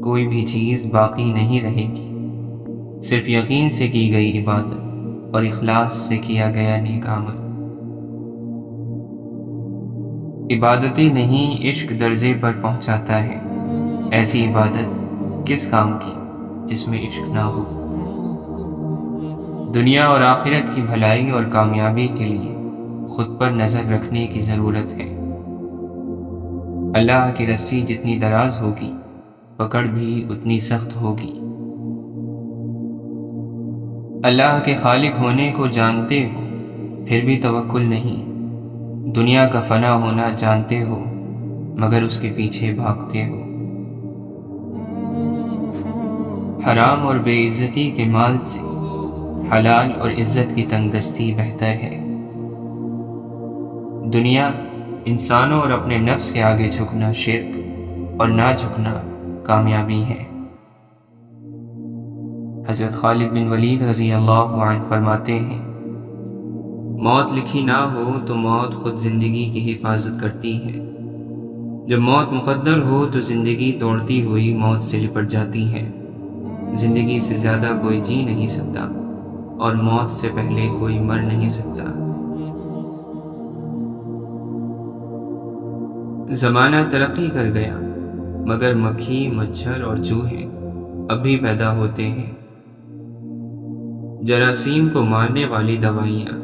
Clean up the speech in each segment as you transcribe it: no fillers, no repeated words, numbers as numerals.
کوئی بھی چیز باقی نہیں رہے گی، صرف یقین سے کی گئی عبادت اور اخلاص سے کیا گیا نیک عمل۔ عبادتیں نہیں عشق درجے پر پہنچاتا ہے، ایسی عبادت کس کام کی جس میں عشق نہ ہو۔ دنیا اور آخرت کی بھلائی اور کامیابی کے لیے خود پر نظر رکھنے کی ضرورت ہے۔ اللہ کی رسی جتنی دراز ہوگی، پکڑ بھی اتنی سخت ہوگی۔ اللہ کے خالق ہونے کو جانتے ہو پھر بھی توکل نہیں، دنیا کا فنا ہونا جانتے ہو مگر اس کے پیچھے بھاگتے ہو۔ حرام اور بے عزتی کے مال سے حلال اور عزت کی تنگ دستی بہتر ہے۔ دنیا، انسانوں اور اپنے نفس کے آگے جھکنا شرک اور نہ جھکنا کامیابی ہے۔ حضرت خالد بن ولید رضی اللہ عنہ فرماتے ہیں، موت لکھی نہ ہو تو موت خود زندگی کی حفاظت کرتی ہے، جب موت مقدر ہو تو زندگی دوڑتی ہوئی موت سے لپٹ جاتی ہے۔ زندگی سے زیادہ کوئی جی نہیں سکتا اور موت سے پہلے کوئی مر نہیں سکتا۔ زمانہ ترقی کر گیا مگر مکھی، مچھر اور چوہے اب بھی پیدا ہوتے ہیں۔ جراثیم کو مارنے والی دوائیاں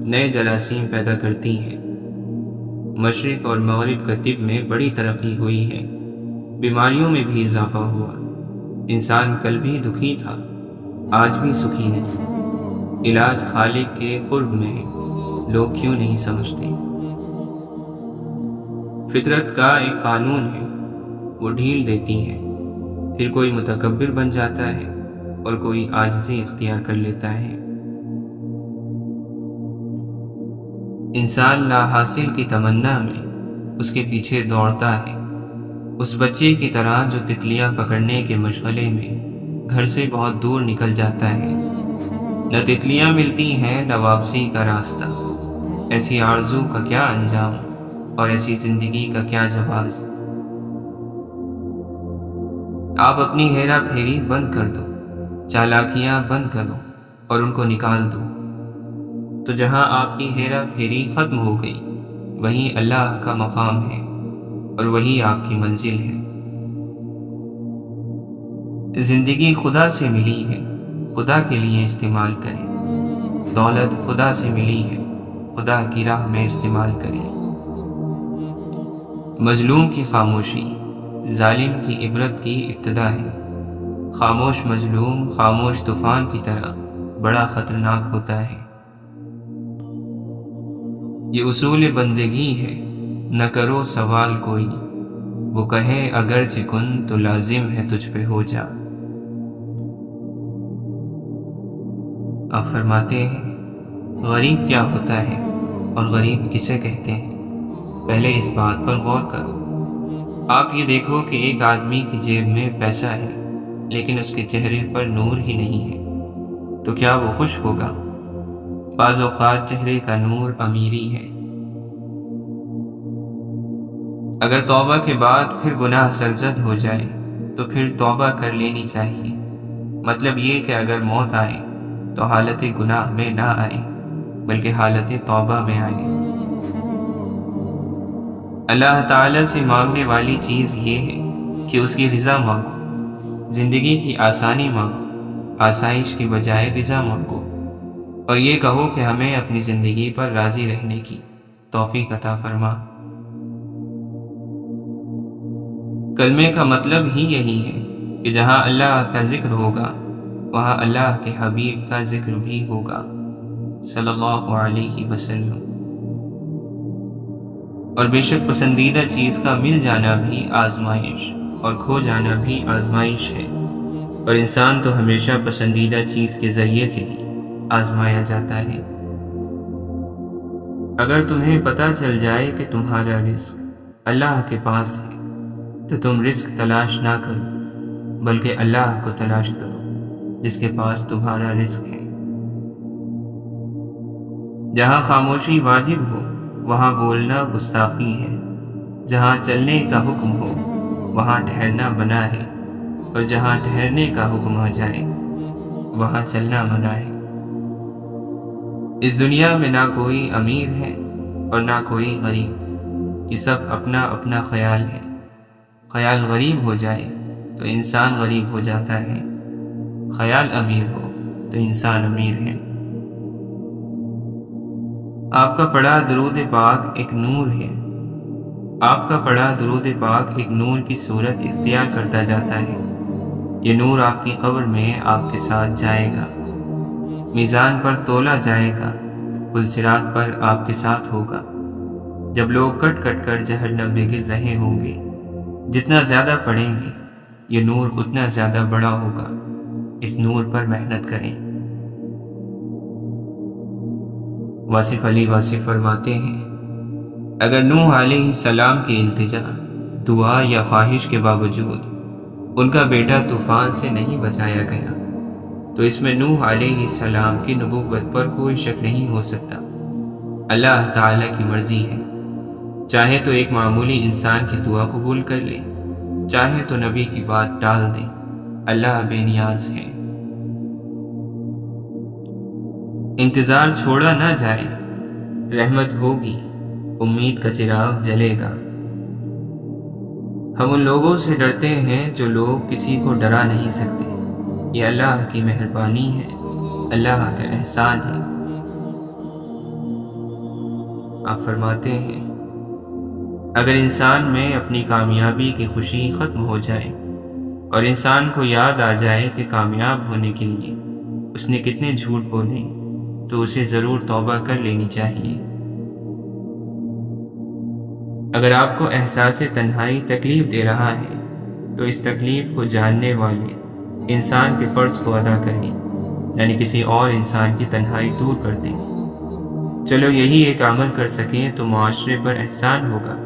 نئے جراثیم پیدا کرتی ہیں۔ مشرق اور مغرب کا طب میں بڑی ترقی ہوئی ہے، بیماریوں میں بھی اضافہ ہوا۔ انسان کل بھی دکھی تھا، آج بھی سکھی نہیں۔ علاج خالق کے قرب میں ہے، لوگ کیوں نہیں سمجھتے؟ فطرت کا ایک قانون ہے، وہ ڈھیل دیتی ہے، پھر کوئی متکبر بن جاتا ہے اور کوئی عاجزی اختیار کر لیتا ہے۔ انسان لا حاصل کی تمنا میں اس کے پیچھے دوڑتا ہے، اس بچے کی طرح جو تتلیاں پکڑنے کے مشغلے میں گھر سے بہت دور نکل جاتا ہے۔ نہ تتلیاں ملتی ہیں نہ واپسی کا راستہ، ایسی آرزو کا کیا انجام اور ایسی زندگی کا کیا جواز۔ آپ اپنی ہیرا پھیری بند کر دو، چالاکیاں بند کرو اور ان کو نکال دو، تو جہاں آپ کی ہیرا پھیری ختم ہو گئی وہیں اللہ کا مقام ہے اور وہی آپ کی منزل ہے۔ زندگی خدا سے ملی ہے، خدا کے لیے استعمال کریں۔ دولت خدا سے ملی ہے، خدا کی راہ میں استعمال کریں۔ مظلوم کی خاموشی ظالم کی عبرت کی ابتدا ہے۔ خاموش مظلوم خاموش طوفان کی طرح بڑا خطرناک ہوتا ہے۔ یہ اصول بندگی ہے، نہ کرو سوال کوئی، وہ کہے اگرچہ کن تو لازم ہے تجھ پہ ہو جا۔ آپ فرماتے ہیں، غریب کیا ہوتا ہے اور غریب کسے کہتے ہیں؟ پہلے اس بات پر غور کرو۔ آپ یہ دیکھو کہ ایک آدمی کی جیب میں پیسہ ہے لیکن اس کے چہرے پر نور ہی نہیں ہے، تو کیا وہ خوش ہوگا؟ بعض اوقات چہرے کا نور امیری ہے۔ اگر توبہ کے بعد پھر گناہ سرزد ہو جائے تو پھر توبہ کر لینی چاہیے۔ مطلب یہ کہ اگر موت آئے تو حالت گناہ میں نہ آئے بلکہ حالت توبہ میں آئے۔ اللہ تعالیٰ سے مانگنے والی چیز یہ ہے کہ اس کی رضا مانگو، زندگی کی آسانی مانگو، آسائش کی بجائے رضا مانگو، اور یہ کہو کہ ہمیں اپنی زندگی پر راضی رہنے کی توفیق عطا فرما۔ کلمے کا مطلب ہی یہی ہے کہ جہاں اللہ کا ذکر ہوگا وہاں اللہ کے حبیب کا ذکر بھی ہوگا صلی اللہ علیہ وسلم۔ اور بے شک پسندیدہ چیز کا مل جانا بھی آزمائش اور کھو جانا بھی آزمائش ہے، اور انسان تو ہمیشہ پسندیدہ چیز کے ذریعے سے ہی آزمایا جاتا ہے۔ اگر تمہیں پتہ چل جائے کہ تمہارا رزق اللہ کے پاس ہے تو تم رزق تلاش نہ کرو بلکہ اللہ کو تلاش کرو جس کے پاس تمہارا رزق ہے۔ جہاں خاموشی واجب ہو وہاں بولنا گستاخی ہے، جہاں چلنے کا حکم ہو وہاں ٹھہرنا بنا ہے، اور جہاں ٹھہرنے کا حکم آ جائے وہاں چلنا منع ہے۔ اس دنیا میں نہ کوئی امیر ہے اور نہ کوئی غریب، یہ سب اپنا اپنا خیال ہے۔ خیال غریب ہو جائے تو انسان غریب ہو جاتا ہے، خیال امیر ہو تو انسان امیر ہے۔ آپ کا پڑھا درود پاک ایک نور ہے، آپ کا پڑھا درود پاک ایک نور کی صورت اختیار کرتا جاتا ہے۔ یہ نور آپ کی قبر میں آپ کے ساتھ جائے گا، میزان پر تولا جائے گا، پل صراط پر آپ کے ساتھ ہوگا۔ جب لوگ کٹ کٹ کر جہنم میں گر رہے ہوں گے، جتنا زیادہ پڑھیں گے یہ نور اتنا زیادہ بڑا ہوگا۔ اس نور پر محنت کریں۔ واصف علی واصف فرماتے ہیں، اگر نوح علیہ السلام کی التجا، دعا یا خواہش کے باوجود ان کا بیٹا طوفان سے نہیں بچایا گیا تو اس میں نوح علیہ السلام کی نبوت پر کوئی شک نہیں ہو سکتا۔ اللہ تعالیٰ کی مرضی ہے، چاہے تو ایک معمولی انسان کی دعا قبول کر لے، چاہے تو نبی کی بات ٹال دے۔ اللہ بے نیاز ہے۔ انتظار چھوڑا نہ جائے، رحمت ہوگی، امید کا چراغ جلے گا۔ ہم ان لوگوں سے ڈرتے ہیں جو لوگ کسی کو ڈرا نہیں سکتے۔ یہ اللہ کی مہربانی ہے، اللہ کا احسان ہے۔ آپ فرماتے ہیں، اگر انسان میں اپنی کامیابی کی خوشی ختم ہو جائے اور انسان کو یاد آ جائے کہ کامیاب ہونے کے لیے اس نے کتنے جھوٹ بولے تو اسے ضرور توبہ کر لینی چاہیے۔ اگر آپ کو احساس تنہائی تکلیف دے رہا ہے تو اس تکلیف کو جاننے والے انسان کے فرض کو ادا کریں، یعنی کسی اور انسان کی تنہائی دور کر دیں۔ چلو یہی ایک عمل کر سکیں تو معاشرے پر احسان ہوگا۔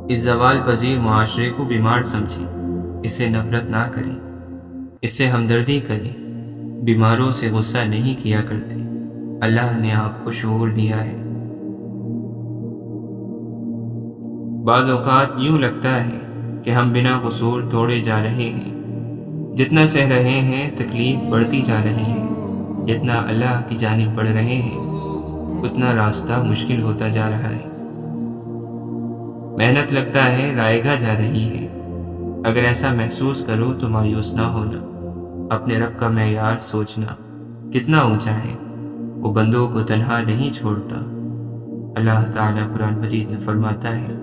اس زوال پذیر معاشرے کو بیمار سمجھیں، اس سے نفرت نہ کریں، اس سے ہمدردی کریں۔ بیماروں سے غصہ نہیں کیا کرتے، اللہ نے آپ کو شعور دیا ہے۔ بعض اوقات یوں لگتا ہے کہ ہم بنا قصور توڑے جا رہے ہیں، جتنا سہ رہے ہیں تکلیف بڑھتی جا رہی ہے، جتنا اللہ کی جانب بڑھ رہے ہیں اتنا راستہ مشکل ہوتا جا رہا ہے۔ محنت لگتا ہے رائے گاہ جا رہی ہے۔ اگر ایسا محسوس کرو تو مایوس نہ ہونا، اپنے رب کا معیار سوچنا کتنا اونچا ہے، وہ بندوں کو تنہا نہیں چھوڑتا۔ اللہ تعالیٰ قرآن مجید میں فرماتا ہے،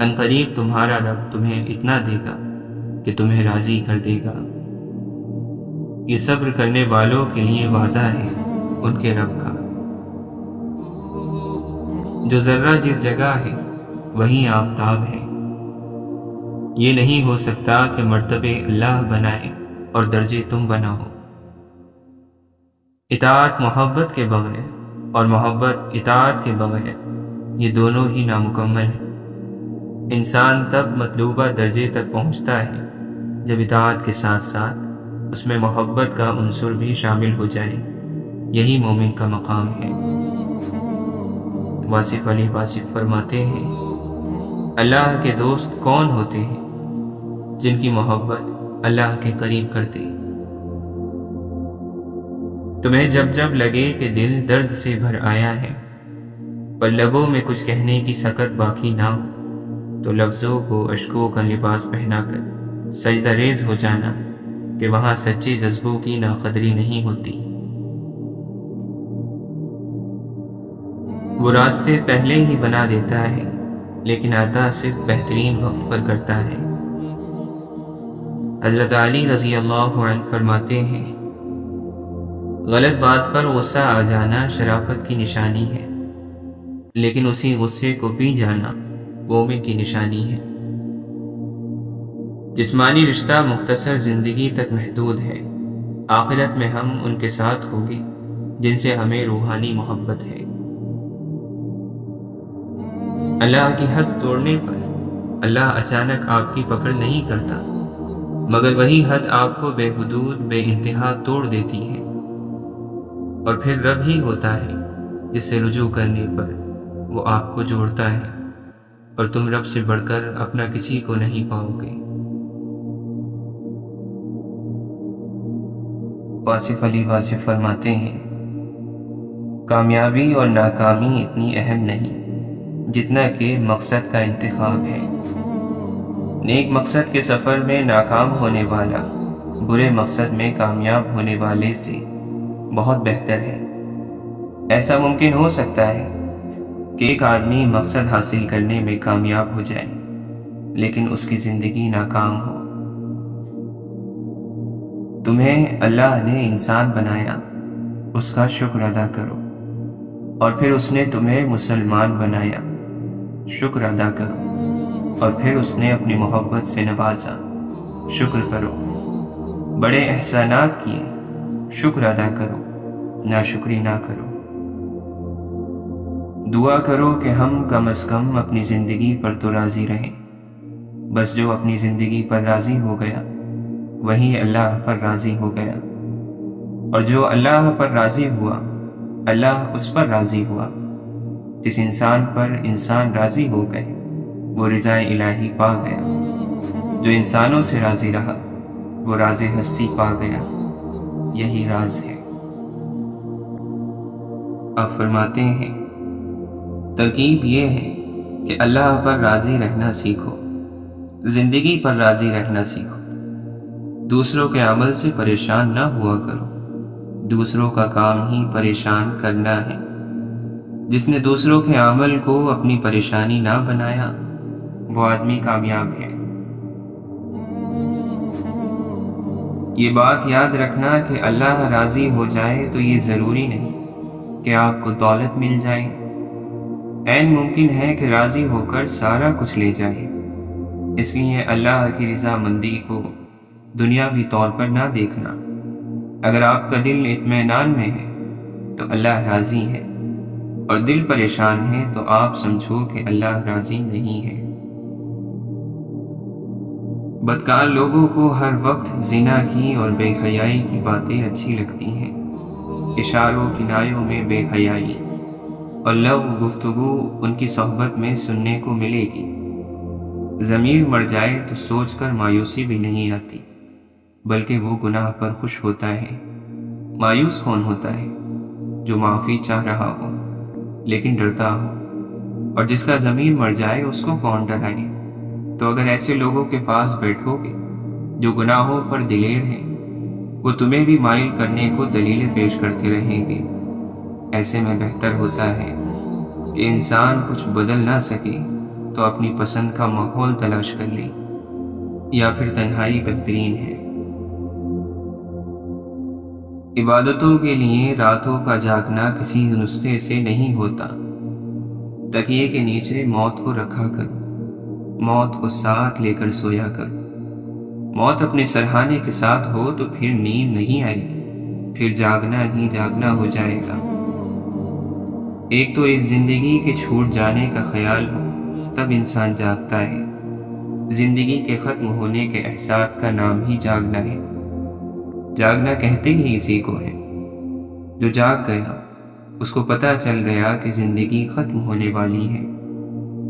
ان قریب تمہارا رب تمہیں اتنا دے گا کہ تمہیں راضی کر دے گا۔ یہ صبر کرنے والوں کے لیے وعدہ ہے ان کے رب کا۔ جو ذرہ جس جگہ ہے وہیں آفتاب ہے۔ یہ نہیں ہو سکتا کہ مرتبے اللہ بنائے اور درجے تم بناؤ۔ اطاعت محبت کے بغیر اور محبت اطاعت کے بغیر یہ دونوں ہی نامکمل ہیں۔ انسان تب مطلوبہ درجے تک پہنچتا ہے جب اطاعت کے ساتھ ساتھ اس میں محبت کا عنصر بھی شامل ہو جائے۔ یہی مومن کا مقام ہے۔ واصف علی واصف فرماتے ہیں، اللہ کے دوست کون ہوتے ہیں؟ جن کی محبت اللہ کے قریب کرتے۔ تمہیں جب جب لگے کہ دل درد سے بھر آیا ہے پر لبوں میں کچھ کہنے کی سکت باقی نہ ہو تو لفظوں کو اشکوں کا لباس پہنا کر سجدہ ریز ہو جانا کہ وہاں سچے جذبوں کی ناقدری نہیں ہوتی۔ وہ راستے پہلے ہی بنا دیتا ہے لیکن عطا صرف بہترین وقت پر کرتا ہے۔ حضرت علی رضی اللہ عنہ فرماتے ہیں، غلط بات پر غصہ آ جانا شرافت کی نشانی ہے، لیکن اسی غصے کو پی جانا مومن کی نشانی ہے۔ جسمانی رشتہ مختصر زندگی تک محدود ہے، آخرت میں ہم ان کے ساتھ ہوں گے جن سے ہمیں روحانی محبت ہے۔ اللہ کی حد توڑنے پر اللہ اچانک آپ کی پکڑ نہیں کرتا، مگر وہی حد آپ کو بے حدود بے انتہا توڑ دیتی ہے، اور پھر رب ہی ہوتا ہے جس سے رجوع کرنے پر وہ آپ کو جوڑتا ہے، اور تم رب سے بڑھ کر اپنا کسی کو نہیں پاؤ گے۔ واصف علی واصف فرماتے ہیں، کامیابی اور ناکامی اتنی اہم نہیں جتنا کہ مقصد کا انتخاب ہے۔ نیک مقصد کے سفر میں ناکام ہونے والا برے مقصد میں کامیاب ہونے والے سے بہت بہتر ہے۔ ایسا ممکن ہو سکتا ہے کہ ایک آدمی مقصد حاصل کرنے میں کامیاب ہو جائے لیکن اس کی زندگی ناکام ہو۔ تمہیں اللہ نے انسان بنایا، اس کا شکر ادا کرو، اور پھر اس نے تمہیں مسلمان بنایا، شکر ادا کرو، اور پھر اس نے اپنی محبت سے نوازا، شکر کرو۔ بڑے احسانات کیے، شکر ادا کرو، ناشکری نہ کرو۔ دعا کرو کہ ہم کم از کم اپنی زندگی پر تو راضی رہیں۔ بس جو اپنی زندگی پر راضی ہو گیا وہی اللہ پر راضی ہو گیا، اور جو اللہ پر راضی ہوا اللہ اس پر راضی ہوا۔ جس انسان پر انسان راضی ہو گئے وہ رضا الہی پا گیا، جو انسانوں سے راضی رہا وہ راز ہستی پا گیا۔ یہی راز ہے۔ آپ فرماتے ہیں، ترکیب یہ ہے کہ اللہ پر راضی رہنا سیکھو، زندگی پر راضی رہنا سیکھو۔ دوسروں کے عمل سے پریشان نہ ہوا کرو، دوسروں کا کام ہی پریشان کرنا ہے۔ جس نے دوسروں کے عمل کو اپنی پریشانی نہ بنایا وہ آدمی کامیاب ہے۔ یہ بات یاد رکھنا کہ اللہ راضی ہو جائے تو یہ ضروری نہیں کہ آپ کو دولت مل جائے۔ عین ممکن ہے کہ راضی ہو کر سارا کچھ لے جائے۔ اس لیے اللہ کی رضا مندی کو دنیاوی طور پر نہ دیکھنا۔ اگر آپ کا دل اطمینان میں ہے تو اللہ راضی ہے، اور دل پریشان ہے تو آپ سمجھو کہ اللہ راضی نہیں ہے۔ بدکار لوگوں کو ہر وقت زنا کی اور بے حیائی کی باتیں اچھی لگتی ہیں۔ اشاروں کنایوں میں بے حیائی اور لغو گفتگو ان کی صحبت میں سننے کو ملے گی۔ ضمیر مر جائے تو سوچ کر مایوسی بھی نہیں آتی، بلکہ وہ گناہ پر خوش ہوتا ہے۔ مایوس کون ہوتا ہے؟ جو معافی چاہ رہا ہو لیکن ڈرتا ہو، اور جس کا ضمیر مر جائے اس کو کون ڈرائے؟ تو اگر ایسے لوگوں کے پاس بیٹھو گے جو گناہوں پر دلیر ہیں، وہ تمہیں بھی مائل کرنے کو دلیلیں پیش کرتے رہیں گے۔ ایسے میں بہتر ہوتا ہے کہ انسان کچھ بدل نہ سکے تو اپنی پسند کا ماحول تلاش کر لے، یا پھر تنہائی بہترین ہے۔ عبادتوں کے لیے راتوں کا جاگنا کسی نسخے سے نہیں ہوتا۔ تکیے کے نیچے موت کو رکھا کرو، موت کو ساتھ لے کر سویا کرو۔ موت اپنے سرہانے کے ساتھ ہو تو پھر نیند نہیں آئے گی، پھر جاگنا ہی جاگنا ہو جائے گا۔ ایک تو اس زندگی کے چھوٹ جانے کا خیال ہو تب انسان جاگتا ہے۔ زندگی کے ختم ہونے کے احساس کا نام ہی جاگنا ہے۔ جاگنا کہتے ہی اسی کو ہے۔ جو جاگ گیا اس کو پتہ چل گیا کہ زندگی ختم ہونے والی ہے۔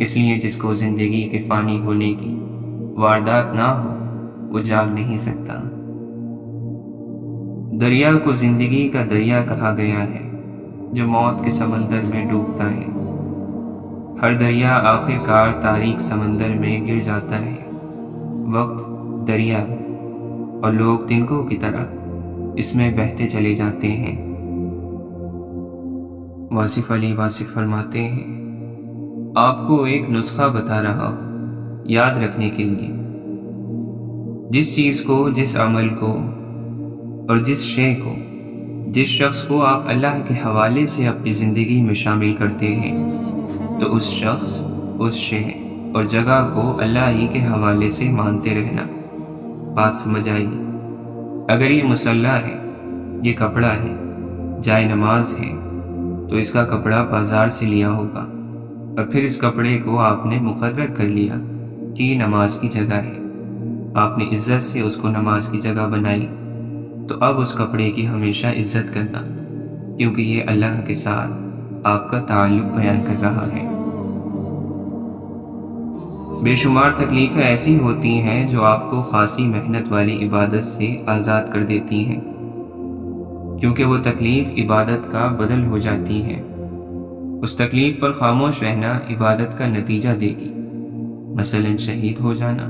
اس لیے جس کو زندگی کے فانی ہونے کی واردات نہ ہو وہ جاگ نہیں سکتا۔ دریا کو زندگی کا دریا کہا گیا ہے جو موت کے سمندر میں ڈوبتا ہے۔ ہر دریا آخر کار تاریک سمندر میں گر جاتا ہے۔ وقت دریا ہے اور لوگ تنکوں کی طرح اس میں بہتے چلے جاتے ہیں۔ واصف علی واصف فرماتے ہیں، آپ کو ایک نسخہ بتا رہا ہوں یاد رکھنے کے لیے۔ جس چیز کو، جس عمل کو اور جس شے کو، جس شخص کو آپ اللہ کے حوالے سے اپنی زندگی میں شامل کرتے ہیں تو اس شخص، اس شے اور جگہ کو اللہ ہی کے حوالے سے مانتے رہنا۔ بات سمجھ آئی؟ اگر یہ مصلی ہے، یہ کپڑا ہے، جائے نماز ہے، تو اس کا کپڑا بازار سے لیا ہوگا، اور پھر اس کپڑے کو آپ نے مقرر کر لیا کہ یہ نماز کی جگہ ہے۔ آپ نے عزت سے اس کو نماز کی جگہ بنائی، تو اب اس کپڑے کی ہمیشہ عزت کرنا، کیونکہ یہ اللہ کے ساتھ آپ کا تعلق بیان کر رہا ہے۔ بے شمار تکلیفیں ایسی ہوتی ہیں جو آپ کو خاصی محنت والی عبادت سے آزاد کر دیتی ہیں۔ کیونکہ وہ تکلیف عبادت کا بدل ہو جاتی ہے۔ اس تکلیف پر خاموش رہنا عبادت کا نتیجہ دے گی۔ مثلا شہید ہو جانا،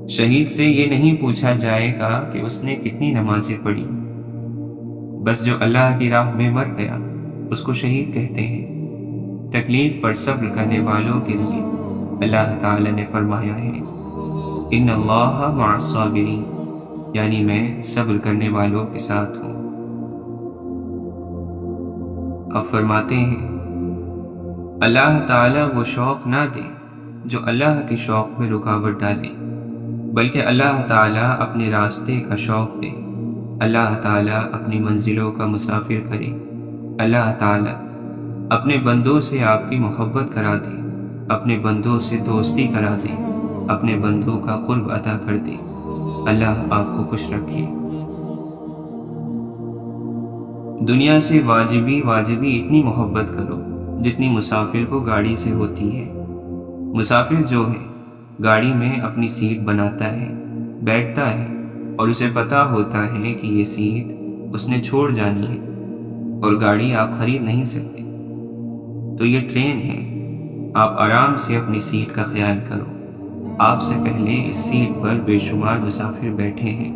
شہید سے یہ نہیں پوچھا جائے گا کہ اس نے کتنی نمازیں پڑھی، بس جو اللہ کی راہ میں مر گیا اس کو شہید کہتے ہیں۔ تکلیف پر صبر کرنے والوں کے لیے اللہ تعالی نے فرمایا ہے ان اللہ مع الصابرین، یعنی میں صبر کرنے والوں کے ساتھ ہوں۔ اب فرماتے ہیں اللہ تعالیٰ وہ شوق نہ دے جو اللہ کے شوق میں رکاوٹ ڈالے، بلکہ اللہ تعالیٰ اپنے راستے کا شوق دے۔ اللہ تعالیٰ اپنی منزلوں کا مسافر کرے۔ اللہ تعالیٰ اپنے بندوں سے آپ کی محبت کرا دے، اپنے بندوں سے دوستی کرا دے، اپنے بندوں کا قرب عطا کر دے۔ اللہ آپ کو خوش رکھے۔ دنیا سے واجبی اتنی محبت کرو جتنی مسافر کو گاڑی سے ہوتی ہے۔ مسافر جو ہے گاڑی میں اپنی سیٹ بناتا ہے، بیٹھتا ہے اور اسے پتا ہوتا ہے کہ یہ سیٹ اس نے چھوڑ جانی ہے اور گاڑی آپ خرید نہیں سکتے۔ تو یہ ٹرین ہے، آپ آرام سے اپنی سیٹ کا خیال کرو۔ آپ سے پہلے اس سیٹ پر بے شمار مسافر بیٹھے ہیں،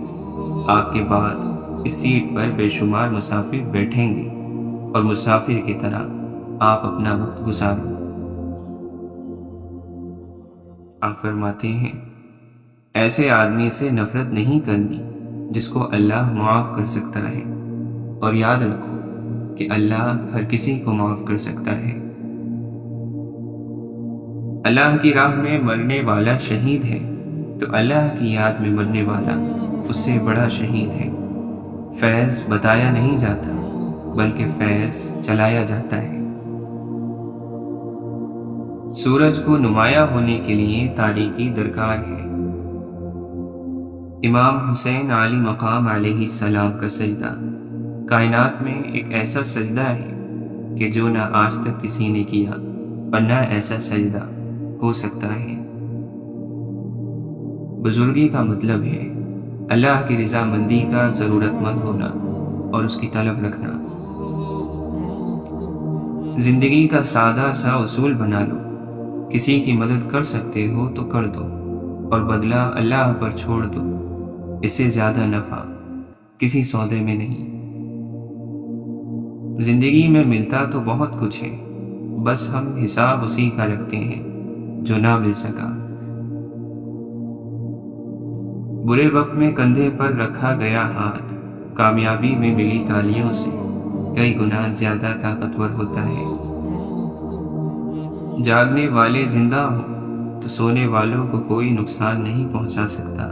آپ کے بعد اس سیٹ پر بے شمار مسافر بیٹھیں گے، اور مسافر کی طرح آپ اپنا وقت گزارو۔ آپ فرماتے ہیں ایسے آدمی سے نفرت نہیں کرنی جس کو اللہ معاف کر سکتا ہے، اور یاد رکھو کہ اللہ ہر کسی کو معاف کر سکتا ہے۔ اللہ کی راہ میں مرنے والا شہید ہے تو اللہ کی یاد میں مرنے والا اس سے بڑا شہید ہے۔ فیض بتایا نہیں جاتا بلکہ فیض چلایا جاتا ہے۔ سورج کو نمایاں ہونے کے لیے تاریکی درکار ہے۔ امام حسین علی مقام علیہ السلام کا سجدہ کائنات میں ایک ایسا سجدہ ہے کہ جو نہ آج تک کسی نے کیا اور نہ ایسا سجدہ ہو سکتا ہے۔ بزرگی کا مطلب ہے اللہ کی رضامندی کا ضرورت مند ہونا اور اس کی طلب رکھنا۔ زندگی کا سادہ سا اصول بنا لو، کسی کی مدد کر سکتے ہو تو کر دو اور بدلہ اللہ پر چھوڑ دو۔ اس سے زیادہ نفع کسی سودے میں نہیں۔ زندگی میں ملتا تو بہت کچھ ہے، بس ہم حساب اسی کا رکھتے ہیں جو نہ مل سکا۔ برے وقت میں کندھے پر رکھا گیا ہاتھ کامیابی میں ملی تالیوں سے کئی گنا زیادہ طاقتور ہوتا ہے۔ جاگنے والے زندہ ہوں تو سونے والوں کو کوئی نقصان نہیں پہنچا سکتا۔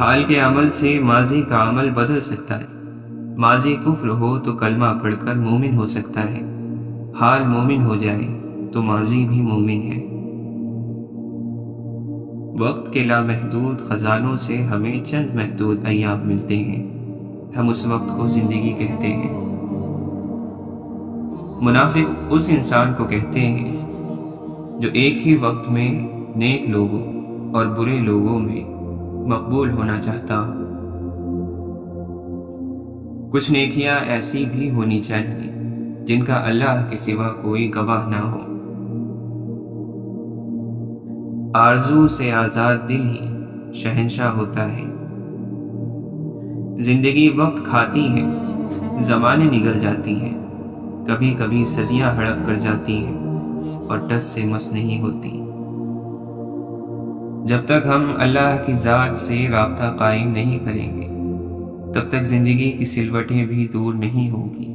حال کے عمل سے ماضی کا عمل بدل سکتا ہے۔ ماضی کفر ہو تو کلمہ پڑھ کر مومن ہو سکتا ہے، حال مومن ہو جائے تو ماضی بھی مومن ہے۔ وقت کے لامحدود خزانوں سے ہمیں چند محدود ایام ملتے ہیں، ہم اس وقت کو زندگی کہتے ہیں۔ منافق اس انسان کو کہتے ہیں جو ایک ہی وقت میں نیک لوگوں اور برے لوگوں میں مقبول ہونا چاہتا ہو۔ کچھ نیکیاں ایسی بھی ہونی چاہیے جن کا اللہ کے سوا کوئی گواہ نہ ہو۔ آرزو سے آزاد دل ہی شہنشاہ ہوتا ہے۔ زندگی وقت کھاتی ہے، زمانے نگل جاتی ہیں، کبھی کبھی صدیاں ہڑپ کر جاتی ہیں اور ٹس سے مس نہیں ہوتی۔ جب تک ہم اللہ کی ذات سے رابطہ قائم نہیں کریں گے تب تک زندگی کی سلوٹیں بھی دور نہیں ہوں گی۔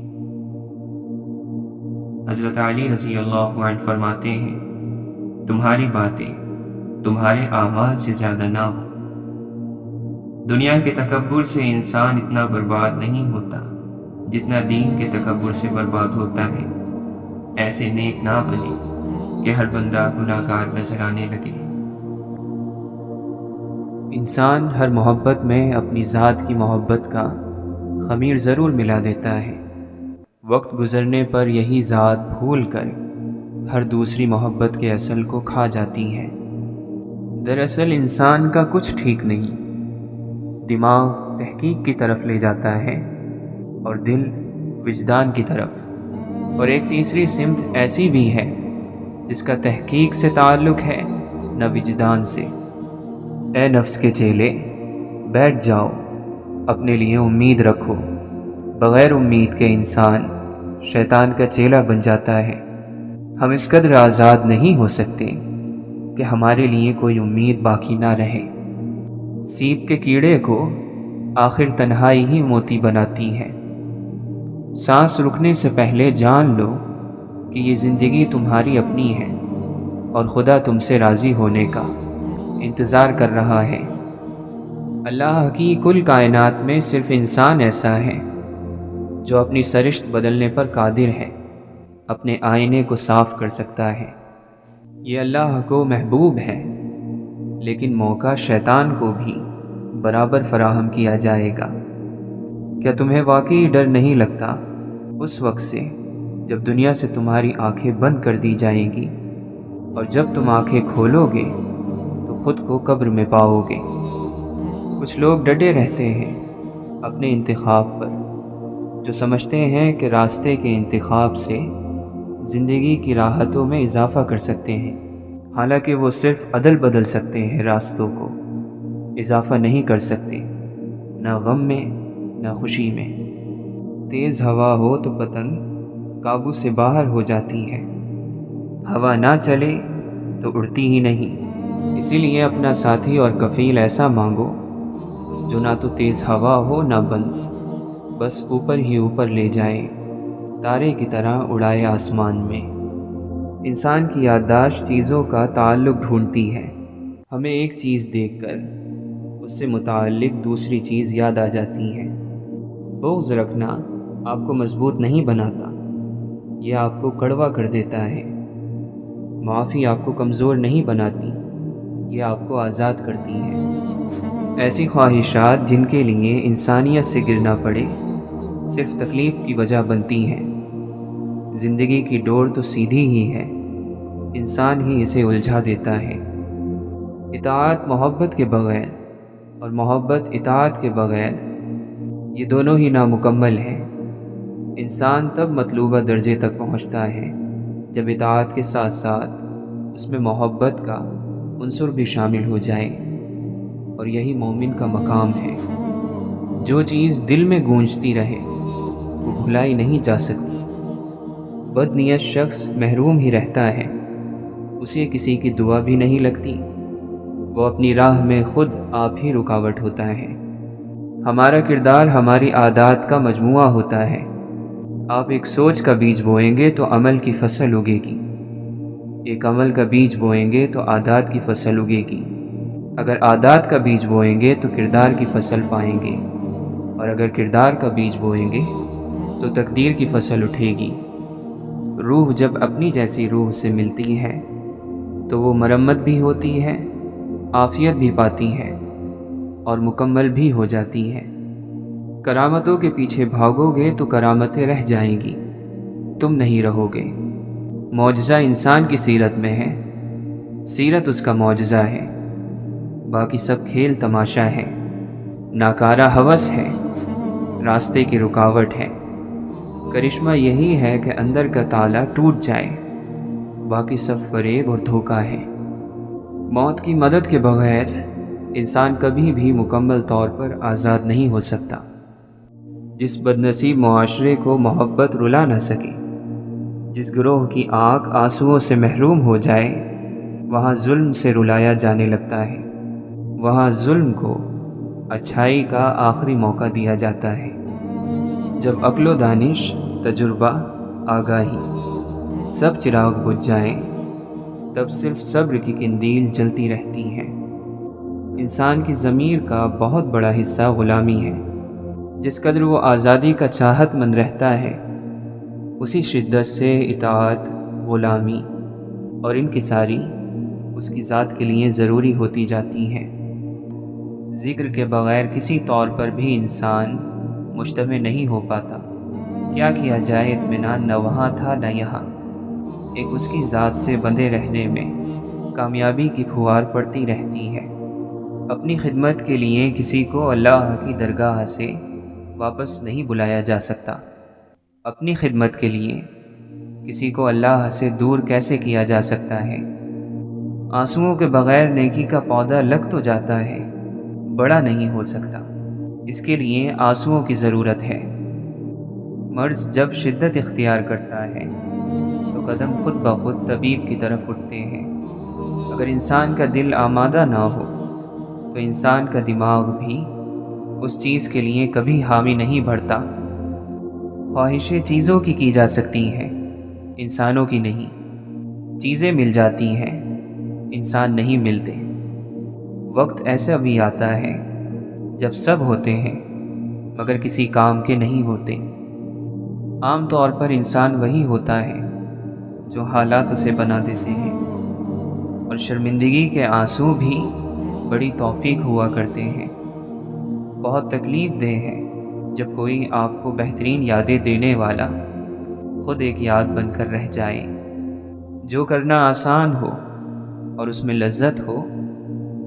حضرت علی رضی اللہ عنہ فرماتے ہیں تمہاری باتیں تمہارے اعمال سے زیادہ نہ ہو۔ دنیا کے تکبر سے انسان اتنا برباد نہیں ہوتا جتنا دین کے تکبر سے برباد ہوتا ہے۔ ایسے نیک نہ بنے کہ ہر بندہ گناہگار نظر آنے لگے۔ انسان ہر محبت میں اپنی ذات کی محبت کا خمیر ضرور ملا دیتا ہے۔ وقت گزرنے پر یہی ذات بھول کر ہر دوسری محبت کے اصل کو کھا جاتی ہے۔ دراصل انسان کا کچھ ٹھیک نہیں، دماغ تحقیق کی طرف لے جاتا ہے اور دل وجدان کی طرف، اور ایک تیسری سمت ایسی بھی ہے جس کا تحقیق سے تعلق ہے نہ وجدان سے۔ اے نفس کے چیلے، بیٹھ جاؤ، اپنے لیے امید رکھو۔ بغیر امید کے انسان شیطان کا چیلا بن جاتا ہے۔ ہم اس قدر آزاد نہیں ہو سکتے کہ ہمارے لیے کوئی امید باقی نہ رہے۔ سیب کے کیڑے کو آخر تنہائی ہی موتی بناتی ہے۔ سانس رکنے سے پہلے جان لو کہ یہ زندگی تمہاری اپنی ہے اور خدا تم سے راضی ہونے کا انتظار کر رہا ہے۔ اللہ کی کل کائنات میں صرف انسان ایسا ہے جو اپنی سرشت بدلنے پر قادر ہے، اپنے آئینے کو صاف کر سکتا ہے۔ یہ اللہ کو محبوب ہے، لیکن موقع شیطان کو بھی برابر فراہم کیا جائے گا۔ کیا تمہیں واقعی ڈر نہیں لگتا اس وقت سے جب دنیا سے تمہاری آنکھیں بند کر دی جائیں گی، اور جب تم آنکھیں کھولو گے تو خود کو قبر میں پاؤ گے؟ کچھ لوگ ڈٹے رہتے ہیں اپنے انتخاب پر، جو سمجھتے ہیں کہ راستے کے انتخاب سے زندگی کی راحتوں میں اضافہ کر سکتے ہیں، حالانکہ وہ صرف عدل بدل سکتے ہیں، راستوں کو اضافہ نہیں کر سکتے، نہ غم میں نہ خوشی میں۔ تیز ہوا ہو تو پتنگ قابو سے باہر ہو جاتی ہے، ہوا نہ چلے تو اڑتی ہی نہیں۔ اسی لیے اپنا ساتھی اور کفیل ایسا مانگو جو نہ تو تیز ہوا ہو نہ بند، بس اوپر ہی اوپر لے جائے، تارے کی طرح اڑائے آسمان میں۔ انسان کی یادداشت چیزوں کا تعلق ڈھونڈتی ہے۔ ہمیں ایک چیز دیکھ کر اس سے متعلق دوسری چیز یاد آ جاتی ہے۔ بغض رکھنا آپ کو مضبوط نہیں بناتا، یہ آپ کو کڑوا کر دیتا ہے۔ معافی آپ کو کمزور نہیں بناتی، یہ آپ کو آزاد کرتی ہے۔ ایسی خواہشات جن کے لیے انسانیت سے گرنا پڑے صرف تکلیف کی وجہ بنتی ہیں۔ زندگی کی ڈور تو سیدھی ہی ہے، انسان ہی اسے الجھا دیتا ہے۔ اطاعت محبت کے بغیر اور محبت اطاعت کے بغیر، یہ دونوں ہی نامکمل ہیں۔ انسان تب مطلوبہ درجے تک پہنچتا ہے جب اطاعت کے ساتھ ساتھ اس میں محبت کا عنصر بھی شامل ہو جائے، اور یہی مومن کا مقام ہے۔ جو چیز دل میں گونجتی رہے وہ بھلائی نہیں جا سکتی۔ بد نیت شخص محروم ہی رہتا ہے، اسے کسی کی دعا بھی نہیں لگتی، وہ اپنی راہ میں خود آپ ہی رکاوٹ ہوتا ہے۔ ہمارا کردار ہماری عادات کا مجموعہ ہوتا ہے۔ آپ ایک سوچ کا بیج بوئیں گے تو عمل کی فصل اگے گی، ایک عمل کا بیج بوئیں گے تو عادات کی فصل اگے گی۔ اگر عادات کا بیج بوئیں گے تو کردار کی فصل پائیں گے، اور اگر کردار کا بیج بوئیں گے تو تقدیر کی فصل اٹھے گی۔ روح جب اپنی جیسی روح سے ملتی ہے تو وہ مرمت بھی ہوتی ہے، عافیت بھی پاتی ہے اور مکمل بھی ہو جاتی ہے۔ کرامتوں کے پیچھے بھاگو گے تو کرامتیں رہ جائیں گی، تم نہیں رہو گے۔ معجزہ انسان کی سیرت میں ہے، سیرت اس کا معجزہ ہے، باقی سب کھیل تماشا ہے۔ ناکارہ ہوس ہے، راستے کی رکاوٹ ہے۔ کرشمہ یہی ہے کہ اندر کا تالا ٹوٹ جائے، باقی سب فریب اور دھوکہ ہے۔ موت کی مدد کے بغیر انسان کبھی بھی مکمل طور پر آزاد نہیں ہو سکتا۔ جس بدنصیب معاشرے کو محبت رلا نہ سکے، جس گروہ کی آنکھ آنسوؤں سے محروم ہو جائے، وہاں ظلم سے رلایا جانے لگتا ہے، وہاں ظلم کو اچھائی کا آخری موقع دیا جاتا ہے۔ جب عقل و دانش، تجربہ، آگاہی سب چراغ بجھ جائیں، تب صرف صبر کی قندیل جلتی رہتی ہے۔ انسان کی ضمیر کا بہت بڑا حصہ غلامی ہے۔ جس قدر وہ آزادی کا چاہت مند رہتا ہے، اسی شدت سے اطاعت، غلامی اور انکساری اس کی ذات کے لیے ضروری ہوتی جاتی ہیں۔ ذکر کے بغیر کسی طور پر بھی انسان مجتمع نہیں ہو پاتا۔ کیا کیا جائے، اطمینان نہ وہاں تھا نہ یہاں۔ ایک اس کی ذات سے بندھے رہنے میں کامیابی کی پھوار پڑتی رہتی ہے۔ اپنی خدمت کے لیے کسی کو اللہ کی درگاہ سے واپس نہیں بلایا جا سکتا۔ اپنی خدمت کے لیے کسی کو اللہ سے دور کیسے کیا جا سکتا ہے؟ آنسوؤں کے بغیر نیکی کا پودا لگ تو جاتا ہے، بڑا نہیں ہو سکتا۔ اس کے لیے آنسوؤں کی ضرورت ہے۔ مرض جب شدت اختیار کرتا ہے تو قدم خود بخود طبیب کی طرف اٹھتے ہیں۔ اگر انسان کا دل آمادہ نہ ہو تو انسان کا دماغ بھی اس چیز کے لیے کبھی حامی نہیں بڑھتا۔ خواہشیں چیزوں کی جا سکتی ہیں، انسانوں کی نہیں۔ چیزیں مل جاتی ہیں، انسان نہیں ملتے۔ وقت ایسا بھی آتا ہے جب سب ہوتے ہیں مگر کسی کام کے نہیں ہوتے۔ عام طور پر انسان وہی ہوتا ہے جو حالات اسے بنا دیتے ہیں، اور شرمندگی کے آنسو بھی بڑی توفیق ہوا کرتے ہیں۔ بہت تکلیف دہ ہے جب کوئی آپ کو بہترین یادیں دینے والا خود ایک یاد بن کر رہ جائے۔ جو کرنا آسان ہو اور اس میں لذت ہو،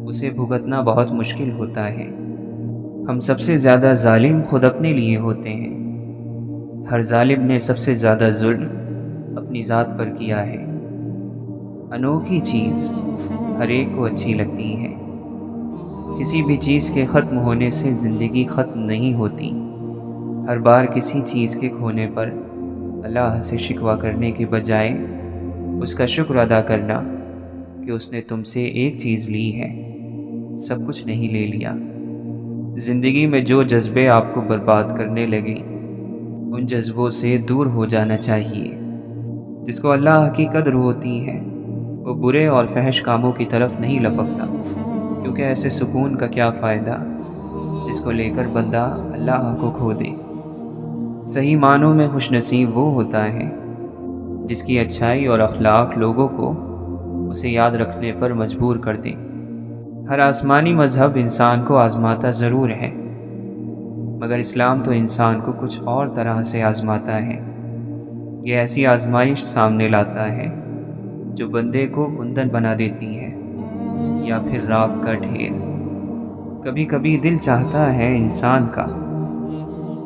اسے بھگتنا بہت مشکل ہوتا ہے۔ ہم سب سے زیادہ ظالم خود اپنے لیے ہوتے ہیں۔ ہر ظالم نے سب سے زیادہ ظلم اپنی ذات پر کیا ہے۔ انوکھی چیز ہر ایک کو اچھی لگتی ہے۔ کسی بھی چیز کے ختم ہونے سے زندگی ختم نہیں ہوتی۔ ہر بار کسی چیز کے کھونے پر اللہ سے شکوہ کرنے کے بجائے اس کا شکر ادا کرنا کہ اس نے تم سے ایک چیز لی ہے، سب کچھ نہیں لے لیا۔ زندگی میں جو جذبے آپ کو برباد کرنے لگے، ان جذبوں سے دور ہو جانا چاہیے۔ جس کو اللہ کی قدر ہوتی ہے وہ برے اور فحش کاموں کی طرف نہیں لپکتا، کیونکہ ایسے سکون کا کیا فائدہ جس کو لے کر بندہ اللہ کو کھو دے۔ صحیح معنوں میں خوش نصیب وہ ہوتا ہے جس کی اچھائی اور اخلاق لوگوں کو اسے یاد رکھنے پر مجبور کر دیں۔ ہر آسمانی مذہب انسان کو آزماتا ضرور ہے، مگر اسلام تو انسان کو کچھ اور طرح سے آزماتا ہے۔ یہ ایسی آزمائش سامنے لاتا ہے جو بندے کو کندن بنا دیتی ہے یا پھر راکھ کا ڈھیر۔ کبھی کبھی دل چاہتا ہے انسان کا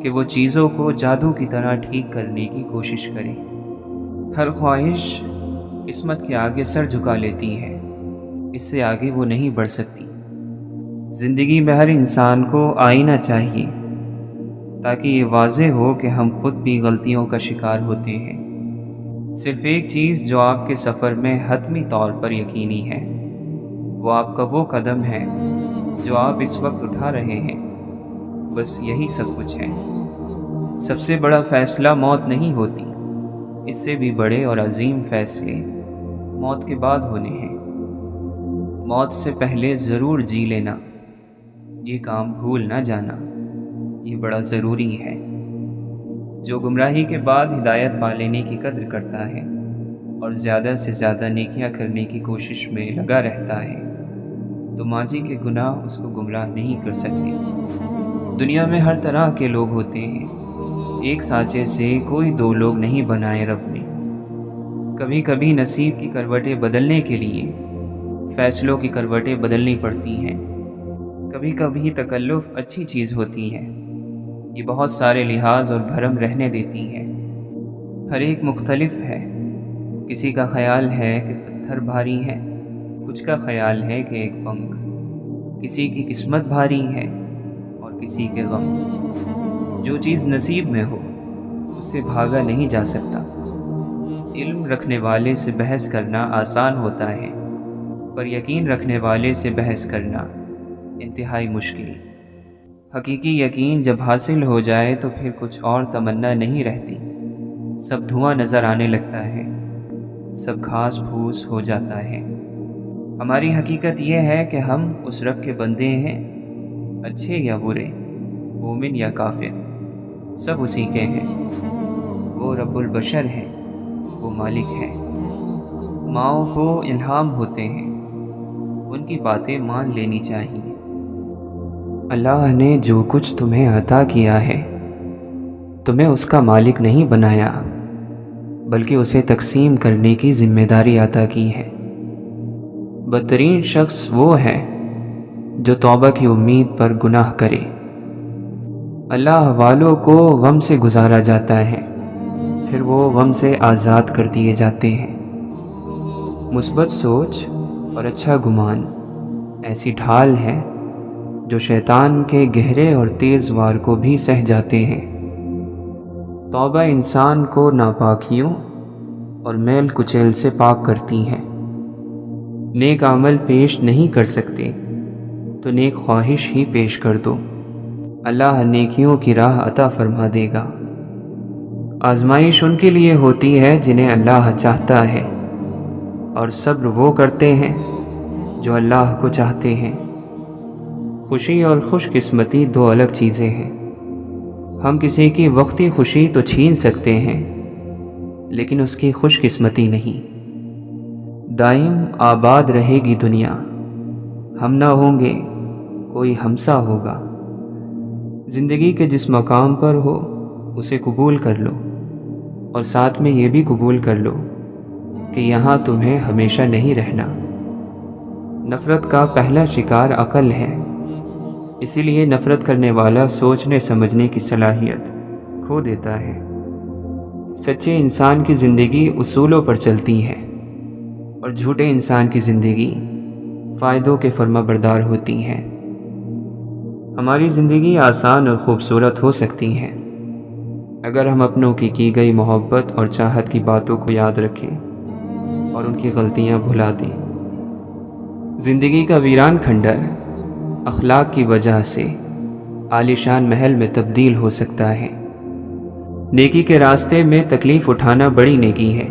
کہ وہ چیزوں کو جادو کی طرح ٹھیک کرنے کی کوشش کرے۔ ہر خواہش قسمت کے آگے سر جھکا لیتی ہے، اس سے آگے وہ نہیں بڑھ سکتی۔ زندگی میں ہر انسان کو آئینہ چاہیے تاکہ یہ واضح ہو کہ ہم خود بھی غلطیوں کا شکار ہوتے ہیں۔ صرف ایک چیز جو آپ کے سفر میں حتمی طور پر یقینی ہے، وہ آپ کا وہ قدم ہے جو آپ اس وقت اٹھا رہے ہیں۔ بس یہی سب کچھ ہے۔ سب سے بڑا فیصلہ موت نہیں ہوتی، اس سے بھی بڑے اور عظیم فیصلے موت کے بعد ہونے ہیں۔ موت سے پہلے ضرور جی لینا، یہ کام بھول نہ جانا، یہ بڑا ضروری ہے۔ جو گمراہی کے بعد ہدایت پا لینے کی قدر کرتا ہے اور زیادہ سے زیادہ نیکیاں کرنے کی کوشش میں لگا رہتا ہے، تو ماضی کے گناہ اس کو گمراہ نہیں کر سکتے۔ دنیا میں ہر طرح کے لوگ ہوتے ہیں، ایک سانچے سے کوئی دو لوگ نہیں بنائے رب نے۔ کبھی کبھی نصیب کی کروٹیں بدلنے کے لیے فیصلوں کی کروٹیں بدلنی پڑتی ہیں۔ کبھی کبھی تکلف اچھی چیز ہوتی ہے، یہ بہت سارے لحاظ اور بھرم رہنے دیتی ہے۔ ہر ایک مختلف ہے، کسی کا خیال ہے کہ پتھر بھاری ہے، کچھ کا خیال ہے کہ ایک پنکھ، کسی کی قسمت بھاری ہے اور کسی کے غم۔ جو چیز نصیب میں ہو اس سے بھاگا نہیں جا سکتا۔ علم رکھنے والے سے بحث کرنا آسان ہوتا ہے، پر یقین رکھنے والے سے بحث کرنا انتہائی مشکل۔ حقیقی یقین جب حاصل ہو جائے تو پھر کچھ اور تمنا نہیں رہتی۔ سب دھواں نظر آنے لگتا ہے، سب گھاس پھوس ہو جاتا ہے۔ ہماری حقیقت یہ ہے کہ ہم اس رب کے بندے ہیں، اچھے یا برے، مومن یا کافر، سب اسی کے ہیں۔ وہ رب البشر ہے، وہ مالک ہے۔ ماؤں کو الہام ہوتے ہیں، ان کی باتیں مان لینی چاہیے۔ اللہ نے جو کچھ تمہیں عطا کیا ہے، تمہیں اس کا مالک نہیں بنایا، بلکہ اسے تقسیم کرنے کی ذمہ داری عطا کی ہے۔ بدترین شخص وہ ہے جو توبہ کی امید پر گناہ کرے۔ اللہ والوں کو غم سے گزارا جاتا ہے، پھر وہ غم سے آزاد کر دیے جاتے ہیں۔ مثبت سوچ اور اچھا گمان ایسی ڈھال ہے جو شیطان کے گہرے اور تیز وار کو بھی سہ جاتے ہیں۔ توبہ انسان کو ناپاکیوں اور میل کچیل سے پاک کرتی ہے۔ نیک عمل پیش نہیں کر سکتے تو نیک خواہش ہی پیش کر دو، اللہ نیکیوں کی راہ عطا فرما دے گا۔ آزمائش ان کے لیے ہوتی ہے جنہیں اللہ چاہتا ہے، اور صبر وہ کرتے ہیں جو اللہ کو چاہتے ہیں۔ خوشی اور خوش قسمتی دو الگ چیزیں ہیں۔ ہم کسی کی وقتی خوشی تو چھین سکتے ہیں، لیکن اس کی خوش قسمتی نہیں۔ دائم آباد رہے گی دنیا، ہم نہ ہوں گے کوئی ہمسا ہوگا۔ زندگی کے جس مقام پر ہو اسے قبول کر لو، اور ساتھ میں یہ بھی قبول کر لو کہ یہاں تمہیں ہمیشہ نہیں رہنا۔ نفرت کا پہلا شکار عقل ہے، اسی لیے نفرت کرنے والا سوچنے سمجھنے کی صلاحیت کھو دیتا ہے۔ سچے انسان کی زندگی اصولوں پر چلتی ہے، اور جھوٹے انسان کی زندگی فائدوں کے فرما بردار ہوتی ہے۔ ہماری زندگی آسان اور خوبصورت ہو سکتی ہے اگر ہم اپنوں کی گئی محبت اور چاہت کی باتوں کو یاد رکھیں اور ان کی غلطیاں بھلا دیں۔ زندگی کا ویران کھنڈر اخلاق کی وجہ سے عالیشان محل میں تبدیل ہو سکتا ہے۔ نیکی کے راستے میں تکلیف اٹھانا بڑی نیکی ہے،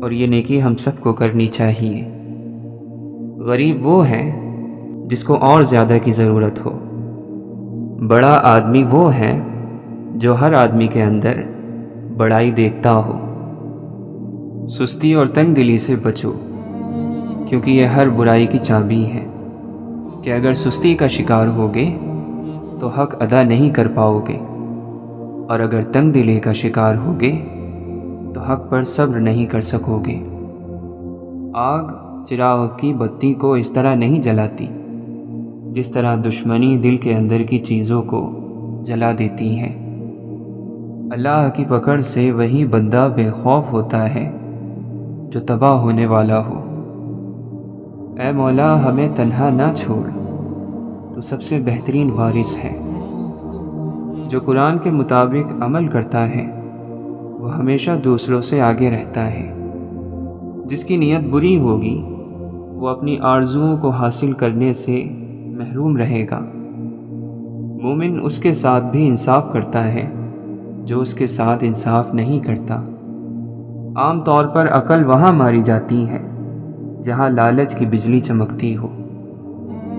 اور یہ نیکی ہم سب کو کرنی چاہیے۔ غریب وہ ہے جس کو اور زیادہ کی ضرورت ہو۔ بڑا آدمی وہ ہے جو ہر آدمی کے اندر بڑائی دیکھتا ہو۔ سستی اور تنگ دلی سے بچو، کیونکہ یہ ہر برائی کی چابی ہے کہ اگر سستی کا شکار ہوگے تو حق ادا نہیں کر پاؤ گے، اور اگر تنگ دلی کا شکار ہوگے تو حق پر صبر نہیں کر سکو گے۔ آگ چراغ کی بتی کو اس طرح نہیں جلاتی جس طرح دشمنی دل کے اندر کی چیزوں کو جلا دیتی ہے۔ اللہ کی پکڑ سے وہی بندہ بے خوف ہوتا ہے جو تباہ ہونے والا ہو۔ اے مولا ہمیں تنہا نہ چھوڑ، تو سب سے بہترین وارث ہے۔ جو قرآن کے مطابق عمل کرتا ہے وہ ہمیشہ دوسروں سے آگے رہتا ہے۔ جس کی نیت بری ہوگی وہ اپنی آرزوؤں کو حاصل کرنے سے محروم رہے گا۔ مومن اس کے ساتھ بھی انصاف کرتا ہے جو اس کے ساتھ انصاف نہیں کرتا۔ عام طور پر عقل وہاں ماری جاتی ہے جہاں لالچ کی بجلی چمکتی ہو۔